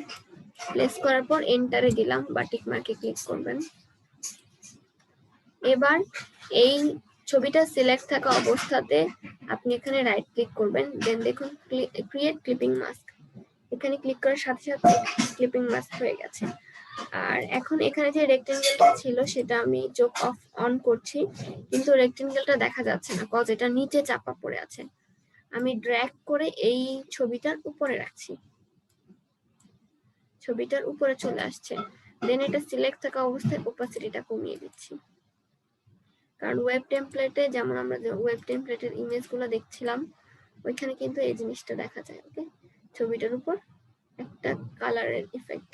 প্লেস করার পর এন্টারে দিলাম বা টিক মার্কে ক্লিক করবেন। এবার এই ছবিটা সিলেক্ট থাকা অবস্থাতে আপনি এখানে রাইট ক্লিক করবেন, দেন দেখুন ক্রিয়েট ক্লিপিং মাস্ক, এখানে ক্লিক করার সাথে সাথে ক্লিপিং মাস্ক হয়ে গেছে। আর এখন এখানে যে রেক্টেঙ্গেলটা ছিল সেটা আমি চোখ অফ অন করছি, কিন্তু রেক্টেঙ্গেলটা দেখা যাচ্ছে না, কজ এটা নিচে চাপা পড়ে আছে। আমি ড্র্যাগ করে এই ছবিটার উপরে রাখছি, ছবিটার উপরে চলে আসছে। দেন এটা সিলেক্ট থাকা অবস্থায় ওপাসিটিটা কমিয়ে দিচ্ছি, কারণ ওয়েব টেমপ্লেটে যেমন আমরা যে ওয়েব টেমপ্লেটের ইমেজগুলো দেখছিলাম ওইখানে কিন্তু এই জিনিসটা দেখা যায়। ওকে, ছবিটার উপর একটা কালারের ইফেক্ট,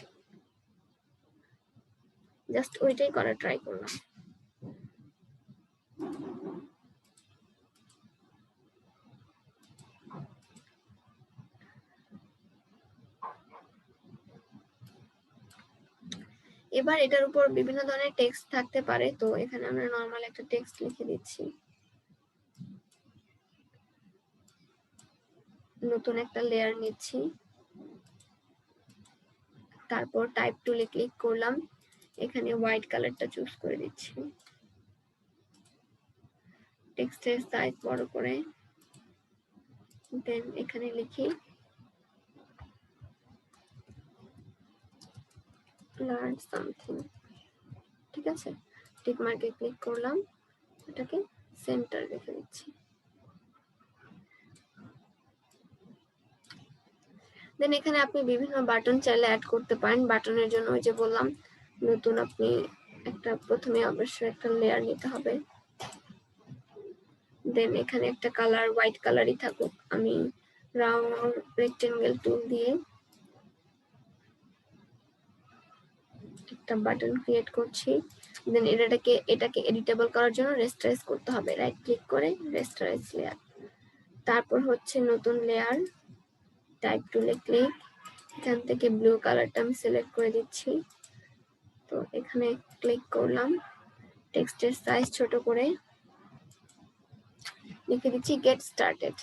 জাস্ট ওইটাই করা ট্রাই করলাম। এবার এটার উপর বিভিন্ন ধরনের টেক্সট থাকতে পারে, তো এখানে আমরা নরমাল একটা টেক্সট লিখে দিচ্ছি। নতুন একটা লেয়ার নিচ্ছি, তারপর টাইপ টুলে ক্লিক করলাম, এখানে হোয়াইট কালারটা চুজ করে দিচ্ছি। টেক্সটের সাইজ বড় করে, দেন এখানে লিখি লার্ন সামথিং, ঠিক আছে। টিক মার্কে ক্লিক করলাম, এটাকে সেন্টার রেখে দিচ্ছি। দেন এখানে আপনি বিভিন্ন বাটন চাইলে অ্যাড করতে পারেন। বাটনের জন্য ওই যে বললাম নতুন আপনি একটা প্রথমে অবশ্যই একটা লেয়ার নিতে হবে, দেন এখানে একটা কালার হোয়াইট কালারই থাকুক। আমি রাউন্ড রেক্টেঙ্গেল টুল দিয়ে একটা বাটন ক্রিয়েট করছি। দেন এটাকে এডিটেবল করার জন্য রেস্টারাইজ করতে হবে, রাইট ক্লিক করে রেস্টারাইজ লেয়ার, তারপর হচ্ছে নতুন লেয়ার, টাইপ টুলে ক্লিক, এখান থেকে ব্লু কালারটা আমি সিলেক্ট করে দিচ্ছি। তো এখানে ক্লিক করলাম, টেক্সটের সাইজ ছোট করে লিখে দিচ্ছি গেট স্টার্টেড।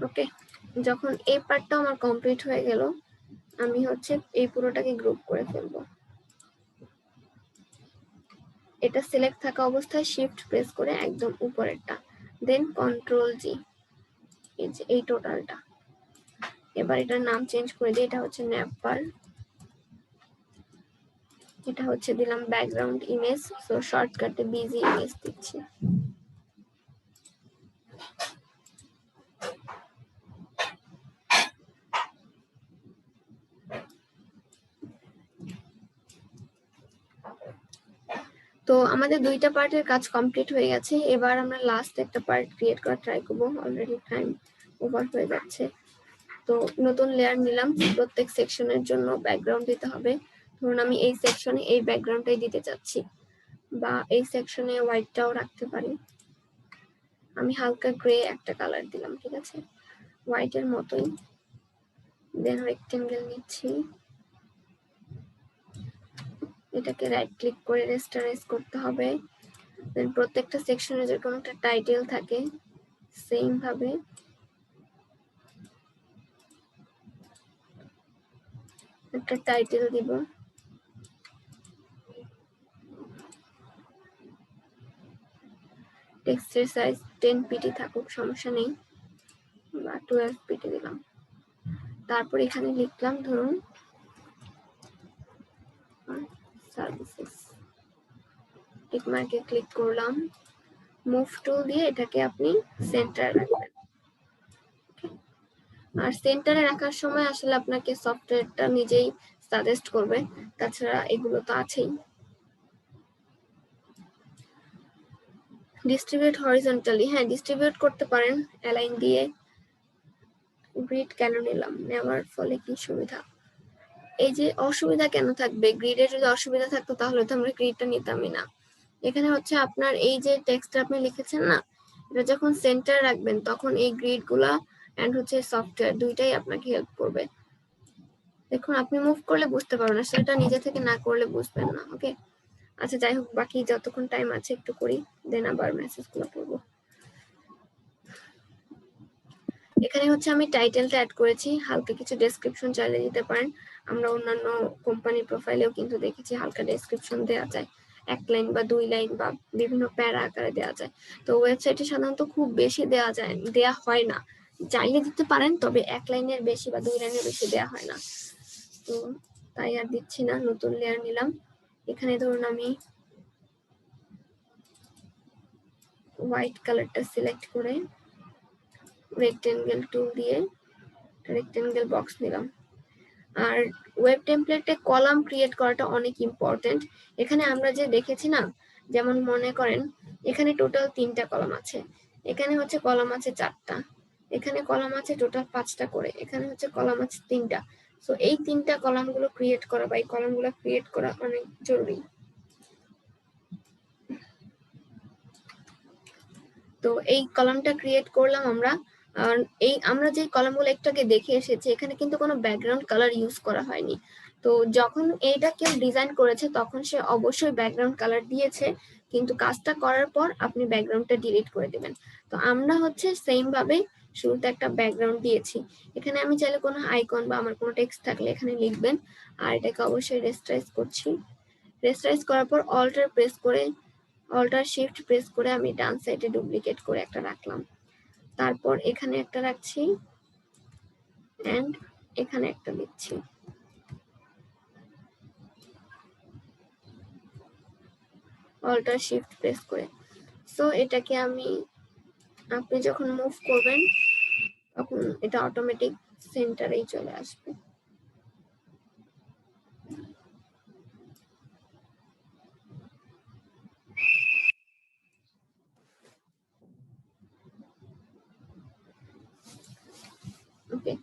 ওকে, যখন এই পার্টটা আমার কমপ্লিট হয়ে গেল, আমি হচ্ছে এই পুরোটাকে গ্রুপ করে ফেলবো। এটা সিলেক্ট থাকা অবস্থায় শিফট প্রেস করে একদম উপরেরটা, দেন কন্ট্রোল জি, এই যে এই টোটালটা। এবার এটার নাম চেঞ্জ করে দিই, এটা হচ্ছে ন্যাপবার, এটা হচ্ছে দিলাম ব্যাকগ্রাউন্ড ইমেজ, সো শর্টকাটে বিজি ইমেজ দিচ্ছি। তো আমাদের দুইটা পার্টের কাজ কমপ্লিট হয়ে গেছে। এবার আমরা লাস্ট একটা পার্ট ক্রিয়েট করা ট্রাই করবো, অলরেডি টাইম ওভার হয়ে যাচ্ছে। তো নতুন লেয়ার নিলাম, প্রত্যেক সেকশনের জন্য ব্যাকগ্রাউন্ড দিতে হবে। ধরুন আমি এই সেকশনে এই ব্যাকগ্রাউন্ডটাই দিতে চাচ্ছি, বা এই সেকশনে হোয়াইটটাও রাখতে পারি। আমি হালকা গ্রে একটা কালার দিলাম, ঠিক আছে, হোয়াইটের মতোই। দেন রেক্টেঙ্গেল নিচ্ছি, এটাকে রাইট ক্লিক করে রেস্টারাইজ করতে হবে। দেন প্রত্যেকটা সেকশনে যেরকম একটা টাইটেল থাকে সেম ভাবে একটা টাইটেল দিব। টেক্সটের সাইজ 10 পিটি থাকুক, সমস্যা নেই, বা 12 পিটি দিলাম। তারপর এখানে লিখলাম ধরুন সার্ভিসেস, টিক মার্কে ক্লিক করলাম, মুভ টুল দিয়ে এটাকে আপনি সেন্টারে রাখবেন। আর সেন্টারে রাখার সময় আসলে আপনাকে সফটওয়্যারটা নিজেই সাজেস্ট করবে, তাছাড়া এগুলো তো আছেই। ডিস্ট্রিবিউট হরিজন্টালি, হ্যাঁ ডিস্ট্রিবিউট করতে পারেন অ্যালাইন দিয়ে। গ্রিড কেন নিলাম, নেওয়ার ফলে কি সুবিধা? এই যে অসুবিধা কেন থাকবে, গ্রিডে যদি অসুবিধা থাকতো তাহলে তো আমরা গ্রিডটা নিতামই না। এখানে হচ্ছে আপনার এই যে টেক্সট আপনি লিখেছেন না, এটা যখন সেন্টার রাখবেন তখন এই গ্রিড গুলা এন্ড হচ্ছে সফটওয়্যার দুইটাই আপনাকে হেল্প করবে। দেখুন আপনি মুভ করলে বুঝতে পারবেন না, সেটা নিজে থেকে না করলে বুঝবেন না। ওকে, আচ্ছা যাই হোক, বাকি যতক্ষণ টাইম আছে একটু করি, দেন আবার মেসেজগুলো পড়বো। এখানে হচ্ছে আমি টাইটেলটা অ্যাড করেছি, হালকা কিছু ডেসক্রিপশন চাইলে দিতে পারেন। আমরা অন্যান্য কোম্পানির প্রোফাইলেও কিন্তু দেখেছি হালকা ডেসক্রিপশন দেওয়া যায়, 1 লাইন বা 2 লাইন বা বিভিন্ন প্যারা আকারে দেওয়া যায়। তো ওয়েবসাইটে সাধারণত খুব বেশি দেওয়া হয় না, চাইলে দিতে পারেন, তবে 1 লাইনের বেশি বা 2 লাইনের বেশি দেওয়া হয় না। তো তাই আর দিচ্ছি না, নতুন লেয়ার নিলাম। এখানে ধরুন আমি হোয়াইট কালারটা সিলেক্ট করে রেক্টেঙ্গেল টুল দিয়ে রেক্টেঙ্গেল বক্স নিলাম। আর ওয়েব টেমপ্লেটে কলাম ক্রিয়েট করাটা অনেক ইম্পর্টেন্ট। এখানে আমরা যে দেখেছি না, যেমন মনে করেন এখানে টোটাল 3টা কলাম আছে, এখানে হচ্ছে কলাম আছে 4টা, এখানে কলাম আছে টোটাল 5টা করে, এখানে হচ্ছে কলাম আছে 3টা। সো এই 3টা কলামগুলো ক্রিয়েট করা বা এই কলামগুলো ক্রিয়েট করা অনেক জরুরি। তো এই কলামটা ক্রিয়েট করলাম আমরা। আর আমরা যে কলামগুলো একটু আগে দেখে এসেছি, এখানে কিন্তু কোনো ব্যাকগ্রাউন্ড কালার ইউজ করা হয়নি। তো যখন এইটা কেউ ডিজাইন করেছে তখন সে অবশ্যই ব্যাকগ্রাউন্ড কালার দিয়েছে, কিন্তু কাজটা করার পর আপনি ব্যাকগ্রাউন্ডটা ডিলিট করে দিবেন। তো আমরা হচ্ছে সেম ভাবে শুরুতে একটা ব্যাকগ্রাউন্ড দিয়েছি। এখানে আমি চাইলে কোনো আইকন বা আমার কোনো টেক্সট থাকলে এখানে লিখবেন। আর এটাকে অবশ্যই রেস্টারাইজ করছি। রেস্টারাইজ করার পর অল্টার শিফট প্রেস করে আমি ডান সাইডে ডুপ্লিকেট করে একটা রাখলাম, তারপর এখানে একটা রাখছি এন্ড এখানে একটা দিচ্ছি। অল্টার শিফট প্রেস করে। সো এটাকে আপনি যখন মুভ করবেন তখন এটা অটোমেটিক সেন্টারেই চলে আসবে। ওকে,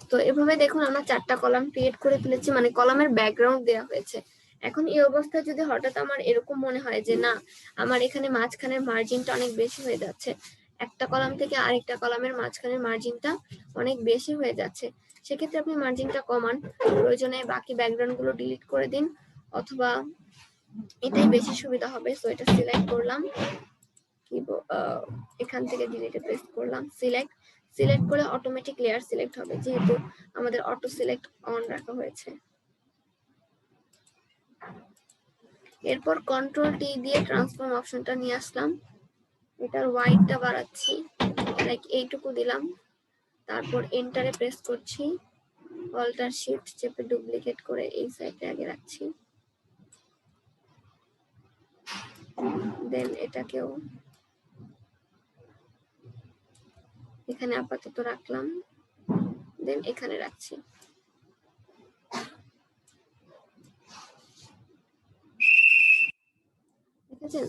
তো এভাবে দেখুন আমরা 4টা কলাম ক্রিয়েট করে ফেলেছি, মানে কলামের ব্যাকগ্রাউন্ড দেওয়া হয়েছে। এখন এই অবস্থায় যদি হঠাৎ আমার এরকম মনে হয় যে না, আমার এখানে মাঝখানের মার্জিনটা অনেক বেশি হয়ে যাচ্ছে, একটা কলাম থেকে আরেকটা কলামের মাঝখানের মার্জিনটা অনেক বেশি হয়ে যাচ্ছে, সেক্ষেত্রে আপনি মার্জিনটা কমান, প্রয়োজনে বাকি ব্যাকগ্রাউন্ড গুলো ডিলিট করে দিন, অথবা এটাই বেশি সুবিধা হবে। সো এটা সিলেক্ট করলাম, এখান থেকে ডিলিটে প্রেস করলাম, সিলেক্ট করে অটোমেটিক লেয়ার সিলেক্ট হবে, যেহেতু আমাদের অটো সিলেক্ট অন রাখা হয়েছে। এরপর কন্ট্রোল টি দিয়ে ট্রান্সফর্ম অপশনটা নিয়ে আসলাম, এটার হোয়াইটটা বাড়াচ্ছি, লাইক এইটুকু দিলাম, তারপর এন্টারে প্রেস করছি, অল্টার শিফট চেপে ডুপ্লিকেট করে এই সাইডে আগে রাখছি, দেন এটাকেও এখানে আপাতত রাখলাম, দেন এখানে রাখছি। দেখেছেন,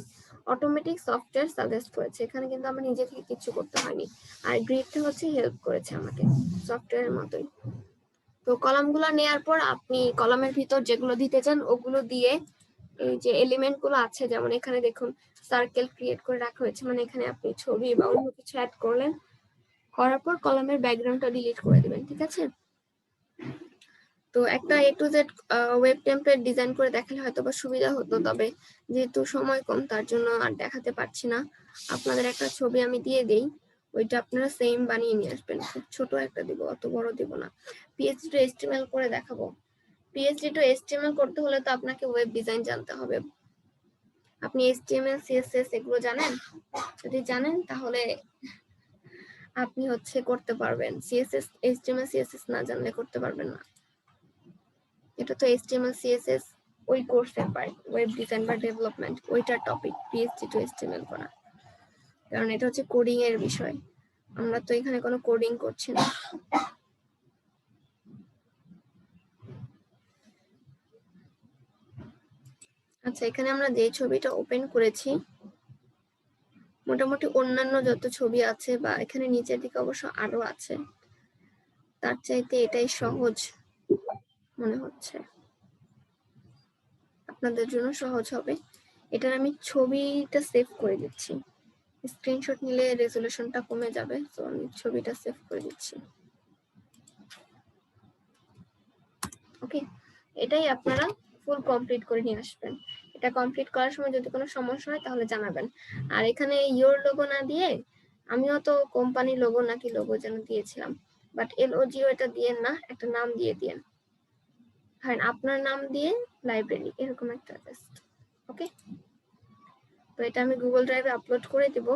অটোমেটিক সফটওয়্যার সাজেস্ট করেছে, এখানে কিন্তু আমরা নিজে থেকে কিছু করতে হয়নি। আর গ্রিডটা হচ্ছে হেল্প করেছে আমাকে সফটওয়্যারের মতোই। তো কলামগুলো নেওয়ার পর আপনি কলামের ভিতর যেগুলো দিতে চান ওগুলো দিয়ে এই যে এলিমেন্ট গুলো আছে, যেমন এখানে দেখুন সার্কেল ক্রিয়েট করে রাখা হয়েছে, মানে এখানে আপনি ছবি বা অন্য কিছু অ্যাড করলেন, করার পর কলামের ব্যাকগ্রাউন্ডটা ডিলিট করে দিবেন। ঠিক আছে, তো একটা A to Z web template design করে দেখালে হয়তো বা সুবিধা হতো, তবে যেহেতু সময় কম তার জন্য আর দেখাতে পারছি না। আপনাদের একটা ছবি আমি দিয়ে দেই, ওইটা আপনারা সেম বানিয়ে নিয়ে আসবেন। খুব ছোট একটা দিব, অত বড় দিব না। PHP টু HTML করে দেখাবো। PHP টু HTML করতে হলে তো আপনাকে ওয়েব ডিজাইন জানতে হবে। আপনি HTML CSS এগুলো জানেন? যদি জানেন তাহলে আপনি হচ্ছে করতে পারবেন। HTML CSS না জানলে করতে পারবেন না। এটা তো HTML CSS ওই কোর্সের পার্ট, ওয়েব ডিজাইন বা ডেভেলপমেন্ট ওইটার টপিক PHP টু HTML করা, কারণ এটা হচ্ছে কোডিং এর বিষয়, আমরা তো এখানে কোনো কোডিং করছি না। আচ্ছা, এখানে আমরা যে ছবিটা ওপেন করেছি মোটামুটি অন্যান্য যত ছবি আছে বা এখানে নিচের দিকে অবশ্য আরো আছে, তার চাইতে এটাই সহজ মনে হচ্ছে, আপনাদের জন্য সহজ হবে। এটার আমি ছবিটা সেভ করে দিচ্ছি, স্ক্রিনশট নিলে রেজলিউশনটা কমে যাবে, তো আমি ছবিটা সেভ করে দিচ্ছি। ওকে, এটাই আপনারা ফুল কমপ্লিট করে নিয়ে আসবেন। এটা কমপ্লিট করার সময় যদি কোনো সমস্যা হয় তাহলে জানাবেন। আর এখানে ইয়োর লোগো না দিয়ে, আমিও তো কোম্পানি লোগো নাকি লোগো যেন দিয়েছিলাম, বাট LOGO এটা দিয়েন না, একটা নাম দিয়ে দিয়েন, ধরেন আপনার নাম দিয়ে লাইব্রেরি, এরকম একটা জাস্ট। ওকে, তো এটা আমি গুগল ড্রাইভে আপলোড করে দেব।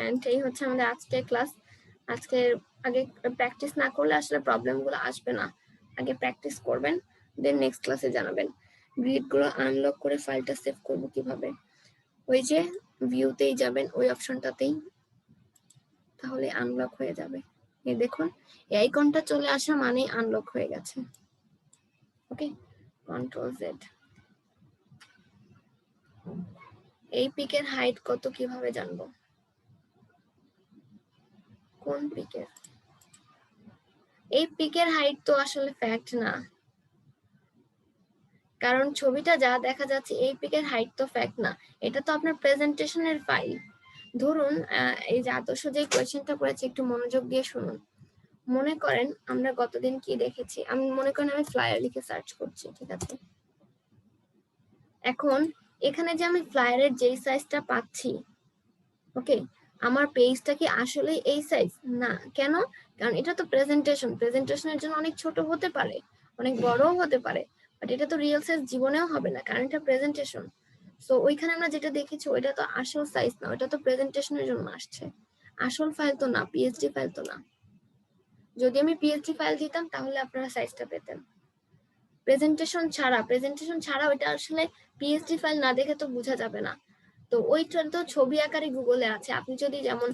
এন্ড এই হচ্ছে আমাদের আজকের ক্লাস। আজকের আগে প্র্যাকটিস না করলে আসলে প্রবলেমগুলো আসবে না, আগে প্র্যাকটিস করবেন, দেন নেক্সট ক্লাসে জানাবেন। গ্রিডগুলো আনলক করে ফাইলটা সেভ করব কিভাবে, ওই যে ভিউতেই যাবেন, ওই অপশনটাতেই, তাহলে আনলক হয়ে যাবে। এই দেখুন, এই আইকনটা চলে আসা মানে আনলক হয়ে গেছে। ওকে, Ctrl+Z। এই পিকের হাইট কত কিভাবে জানবো? কোন পিকের? এই পিকের হাইট তো আসলে ফ্যাক্ট না, কারণ ছবিটা যা দেখা যাচ্ছে এই পিকের হাইট তো ফ্যাক্ট না, এটা তো আপনার প্রেজেন্টেশনের ফাইল। ধরুন এই যে আদর্শ যে কোয়েশ্চেনটা করেছে, একটু মনোযোগ দিয়ে শুনুন। মনে করেন আমরা গতদিন কি দেখেছি, আমি মনে করেন আমি ফ্লায়ার লিখে সার্চ করছি, ঠিক আছে? এখন এখানে যে আমি ফ্লায়ারের যেই সাইজটা পাচ্ছি, ওকে, আমার পেজটা কি আসলে এই সাইজ না? কেন? কারণ এটা তো প্রেজেন্টেশনের জন্য অনেক ছোট হতে পারে, অনেক বড়ও হতে পারে, বাট এটা তো রিয়েল সাইজ জীবনেও হবে না, কারণ এটা প্রেজেন্টেশন। সো ওইখানে আমরা যেটা দেখেছি ওইটা তো আসল সাইজ না, ওটা তো প্রেজেন্টেশনের জন্য আসছে, আসল ফাইল তো না, পিএইচডি ফাইল তো না। যদি আমি পিএইচডি ফাইল দিতাম তাহলে আপনারা সাইজটা পেতেন। প্রেজেন্টেশন ছাড়া ওইটা আসলে পিএইচডি ফাইল না দেখে তো বোঝা যাবে না। তো ওইটা তো ছবি আকারে গুগলে আছে, আপনি যদি যেমন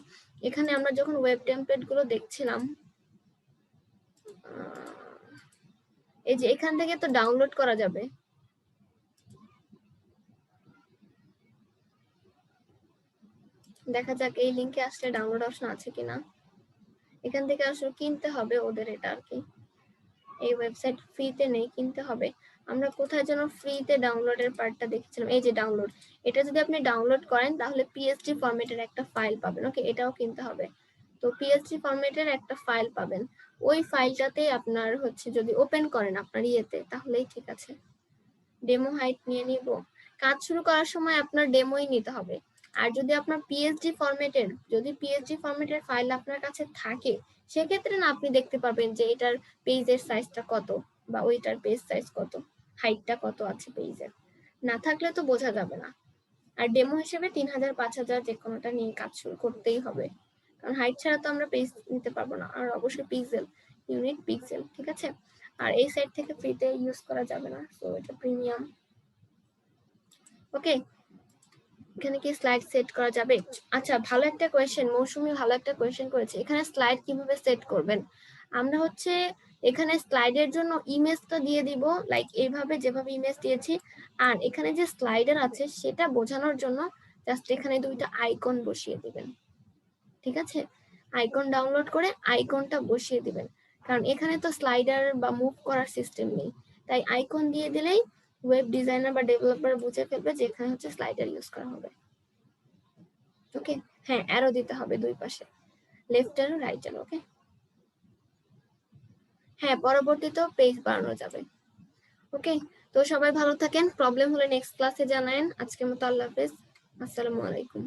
এখানে আমরা যখন ওয়েব টেমপ্লেট গুলো দেখছিলাম, এই যে এখান থেকে তো ডাউনলোড করা যাবে। দেখা যাক এই লিংকে আসলে ডাউনলোড অপশন আছে কিনা। এখান থেকে আসলে কিনতে হবে ওদের, এটা আর কি, এই ওয়েবসাইট ফ্রিতে নেই, কিনতে হবে। আমরা কোথায় যেন ফ্রিতে ডাউনলোডের পার্টটা দেখেছিলাম, এই যে ডাউনলোড, এটা যদি আপনি ডাউনলোড করেন তাহলে পিএসডি ফরম্যাটের একটা ফাইল পাবেন। ওকে, এটাও কিনতে হবে। তো পিএসডি ফরম্যাটের একটা ফাইল পাবেন, ওই ফাইলটাতে আপনার হচ্ছে যদি ওপেন করেন আপনার ইয়েতে, তাহলেই ঠিক আছে। ডেমো হাইট নিয়ে নিব, কাজ শুরু করার সময় আপনার ডেমোই নিতে হবে। আর যদি আপনার পিএসডি ফরম্যাটের ফাইল আপনার কাছে থাকে, সেক্ষেত্রে না আপনি দেখতে পাবেন যে এটার পেজের সাইজটা কত বা ওইটার পেজ সাইজ কত, হাইটটা কত আছে পেজের। না থাকলে তো বোঝা যাবে না। আর ডেমো হিসেবে 3000 5000 যে কোনোটা নিয়ে কাজ শুরু করতেই হবে, কারণ হাইট ছাড়া তো আমরা পেজ নিতে পারবো না। আর অবশ্যই পিক্সেল, ইউনিট পিক্সেল, ঠিক আছে? আর এই সাইট থেকে ফ্রিতে ইউজ করা যাবে না, সো এটা প্রিমিয়াম। ওকে, এখানে কি স্লাইড সেট করা যাবে? আচ্ছা, ভালো একটা কোয়েশ্চেন, মৌসুমী ভালো একটা কোয়েশ্চেন করেছে, এখানে স্লাইড কিভাবে সেট করবেন। আমরা হচ্ছে এখানে স্লাইডের জন্য ইমেজটা দিয়ে দিব, লাইক এইভাবে যেভাবে ইমেজ দিয়েছি। আর এখানে যে স্লাইডার আছে সেটা বোঝানোর জন্য জাস্ট এখানে দুইটা আইকন বসিয়ে দিবেন, ঠিক আছে? আইকন ডাউনলোড করে আইকনটা বসিয়ে দিবেন, কারণ এখানে তো স্লাইডার বা মুভ করার সিস্টেম নেই, তাই আইকন দিয়ে দিলেই ওয়েব ডিজাইনার বা ডেভেলপার বুঝে ফেলবে যে এখানে হচ্ছে স্লাইডার ইউজ করা হবে। ওকে, হ্যাঁ, অ্যারো দিতে হবে দুই পাশে, লেফট অ্যারো রাইট অ্যারো। ওকে, হ্যাঁ, পরবর্তীতেও পেজ বাড়ানো যাবে। ওকে, তো সবাই ভালো থাকেন, প্রবলেম হলে নেক্সট ক্লাসে জানায়েন। আজকের মতো আল্লাহ হাফেজ, আসসালামু আলাইকুম।